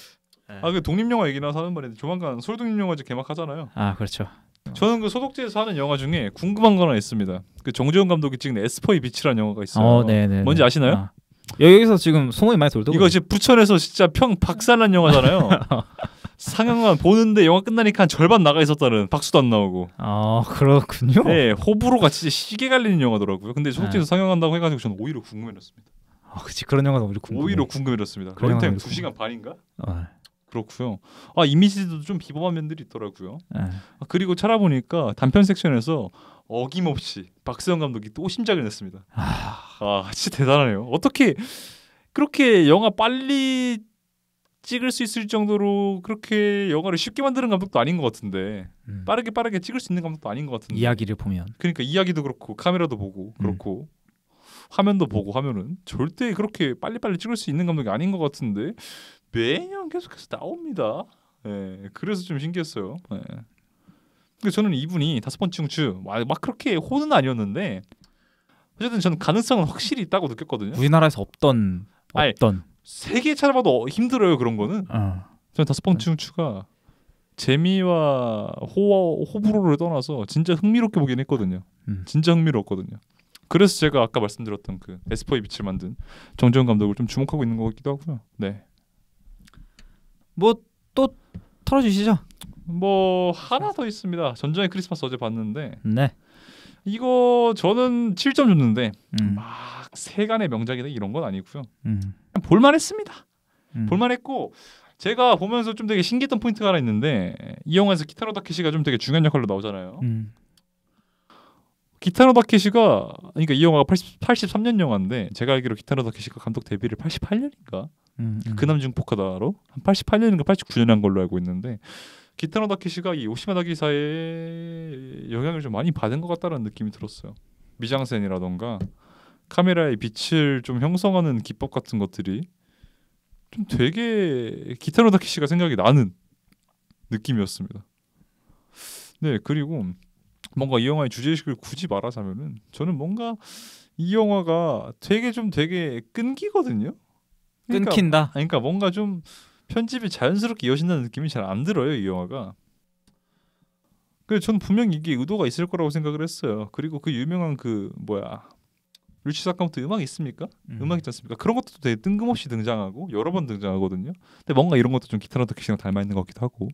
Speaker 2: 그 독립영화 얘기 나서 하는 말인데 조만간 서울 독립영화제 개막하잖아요.
Speaker 1: 그렇죠.
Speaker 2: 저는 그 소독제에서 하는 영화 중에 궁금한 거 하나 있습니다. 그 정재훈 감독이 찍은 에스퍼의 빛이라는 영화가 있어요.
Speaker 1: 네네.
Speaker 2: 뭔지 아시나요?
Speaker 1: 아. 여기서 지금 소문이 많이 돌더라고요.
Speaker 2: 이거 지금 부천에서 진짜 평 박살난 영화잖아요. 상영관 보는데 영화 끝나니까 한 절반 나가 있었다는, 박수도 안 나오고.
Speaker 1: 아 그렇군요.
Speaker 2: 네, 호불호가 진짜 시계 갈리는 영화더라고요. 근데 소독제에서 상영한다고 해가지고 저는 오히려 궁금해졌습니다.
Speaker 1: 그치, 그런 영화도
Speaker 2: 오히려 궁금해졌습니다.
Speaker 1: 그런
Speaker 2: 런타임
Speaker 1: 영화도
Speaker 2: 2시간 반인가?
Speaker 1: 네.
Speaker 2: 그렇고요. 이미지도 좀 비범한 면들이 있더라고요.
Speaker 1: 네.
Speaker 2: 그리고 찾아보니까 단편 섹션에서 어김없이 박수영 감독이 또 신작을 냈습니다. 진짜 대단하네요. 어떻게 그렇게 영화 빨리 찍을 수 있을 정도로 그렇게 영화를 쉽게 만드는 감독도 아닌 것 같은데, 빠르게 찍을 수 있는 감독도 아닌 것 같은데.
Speaker 1: 이야기를 보면.
Speaker 2: 그러니까 이야기도 그렇고 카메라도 보고 그렇고 화면도 보고 하면은 절대 그렇게 빨리빨리 찍을 수 있는 감독이 아닌 것 같은데 매년 계속해서 나옵니다. 네, 그래서 좀 신기했어요. 네. 근데 저는 이분이 다섯 번째 흉추 막 그렇게 호는 아니었는데 어쨌든 저는 가능성은 확실히 있다고 느꼈거든요.
Speaker 1: 우리나라에서 없던
Speaker 2: 세계 찾아봐도 힘들어요, 그런 거는. 저는 다섯 번째 흉추가 재미와 호불호를 떠나서 진짜 흥미롭게 보긴 했거든요. 진짜 흥미로웠거든요. 그래서 제가 아까 말씀드렸던 그 에스퍼의 빛을 만든 정재훈 감독을 좀 주목하고 있는 것 같기도 하고요. 네.
Speaker 1: 뭐 또 털어주시죠.
Speaker 2: 뭐 하나 더 있습니다. 전쟁의 크리스마스 어제 봤는데,
Speaker 1: 네.
Speaker 2: 이거 저는 7점 줬는데 막 세간의 명작이다 이런 건 아니고요. 볼만했습니다. 볼만했고, 제가 보면서 좀 되게 신기했던 포인트가 하나 있는데, 이 영화에서 기타노 다케시가 좀 되게 중요한 역할로 나오잖아요. 기타노 다케시가, 그러니까 이 영화가 83년 영화인데 제가 알기로 기타노 다케시가 감독 데뷔를 88년인가? 그남중포카다로 한 88년인가 89년에 한 걸로 알고 있는데, 기타노 다케시가 이 오시마 나기사의 영향을 좀 많이 받은 것 같다는 느낌이 들었어요. 미장센이라던가 카메라의 빛을 좀 형성하는 기법 같은 것들이 좀 되게 기타노 다케시가 생각이 나는 느낌이었습니다. 네, 그리고 뭔가 이 영화의 주제의식을 굳이 말하자면은 저는 뭔가 이 영화가 되게 끊기거든요.
Speaker 1: 끊긴다.
Speaker 2: 그러니까 뭔가 좀 편집이 자연스럽게 이어진다는 느낌이 잘 안 들어요, 이 영화가. 그래서 저는 분명히 이게 의도가 있을 거라고 생각을 했어요. 그리고 그 유명한 루치 사카모토 음악 있습니까? 음악 있지 않습니까? 그런 것도 되게 뜬금없이 등장하고 여러 번 등장하거든요. 근데 뭔가 이런 것도 좀 기타노 다케시랑 닮아 있는 것 같기도 하고.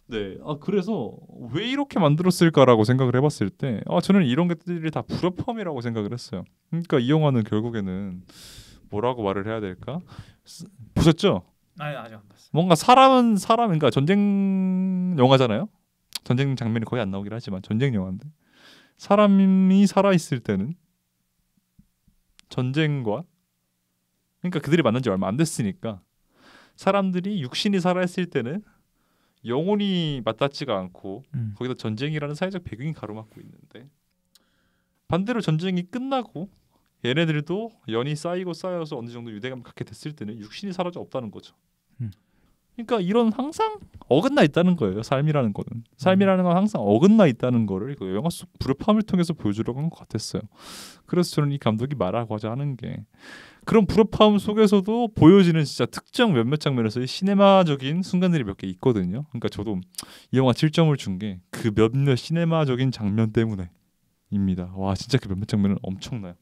Speaker 2: 네, 그래서 왜 이렇게 만들었을까라고 생각을 해봤을 때, 저는 이런 것들이 다 불협화음이라고 생각을 했어요. 그러니까 이 영화는 결국에는 뭐라고 말을 해야 될까? 보셨죠?
Speaker 1: 아직 안 봤어요.
Speaker 2: 뭔가 그러니까 전쟁 영화잖아요. 전쟁 장면이 거의 안 나오긴 하지만 전쟁 영화인데, 사람이 살아 있을 때는 전쟁과, 그러니까 그들이 만난 지 얼마 안 됐으니까 사람들이 육신이 살아 있을 때는 영혼이 맞닿지가 않고 거기다 전쟁이라는 사회적 배경이 가로막고 있는데, 반대로 전쟁이 끝나고 얘네들도 연이 쌓여서 어느 정도 유대감을 갖게 됐을 때는 육신이 사라져 없다는 거죠. 그러니까 이런 항상 어긋나 있다는 거예요. 삶이라는 건 항상 어긋나 있다는 거를 영화 속 불협화음을 통해서 보여주려고 한 것 같았어요. 그래서 저는 이 감독이 말하고자 하는 게, 그런 불협화음 속에서도 보여지는 진짜 특정 몇몇 장면에서의 시네마적인 순간들이 몇 개 있거든요. 그러니까 저도 이 영화 7점을 준 게 그 몇몇 시네마적인 장면 때문에입니다. 와, 진짜 그 몇몇 장면은 엄청나요.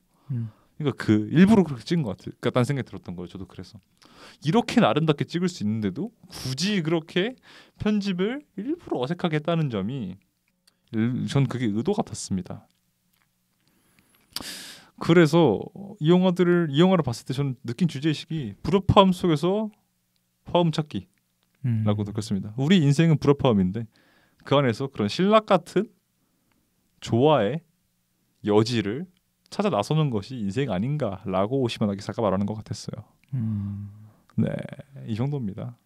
Speaker 2: 그러니까 그 일부러 그렇게 찍은 것 같다는 생각이 들었던 거예요. 저도 그래서 이렇게 아름답게 찍을 수 있는데도 굳이 그렇게 편집을 일부러 어색하게 했다는 점이 전 그게 의도 같았습니다. 그래서 이 영화를 봤을 때 저는 느낀 주제의식이 불협화음 속에서 화음 찾기라고 느꼈습니다. 우리 인생은 불협화음인데 그 안에서 그런 신락 같은 조화의 여지를 찾아 나서는 것이 인생 아닌가라고 오시마 나기사가 말하는 것 같았어요. 네, 이 정도입니다.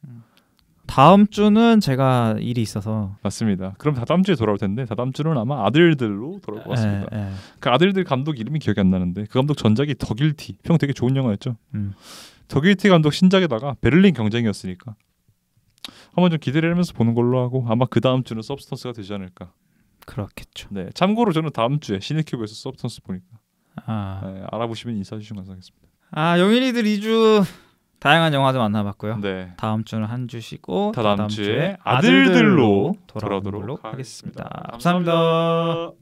Speaker 1: 다음 주는 제가 일이 있어서.
Speaker 2: 맞습니다. 그럼 다다음 주에 돌아올 텐데, 다다음 주는 아마 아들들로 돌아올 것 같습니다. 그 아들들 감독 이름이 기억이 안 나는데 그 감독 전작이 더 길티, 평 되게 좋은 영화였죠. 더 길티 감독 신작에다가 베를린 경쟁이었으니까 한번 좀 기대를 하면서 보는 걸로 하고, 아마 그 다음 주는 서브스턴스가 되지 않을까.
Speaker 1: 그렇겠죠.
Speaker 2: 네, 참고로 저는 다음 주에 시네큐브에서 서브스턴스 보니까
Speaker 1: 네,
Speaker 2: 알아보시면 인사해 주시면 감사하겠습니다.
Speaker 1: 영일이들 2주 다양한 영화들 만나봤고요.
Speaker 2: 네.
Speaker 1: 다음 주는 한 주 쉬고
Speaker 2: 다음 주에 아들들로
Speaker 1: 돌아오도록
Speaker 2: 돌아오도록
Speaker 1: 하겠습니다.
Speaker 2: 하겠습니다.
Speaker 1: 감사합니다.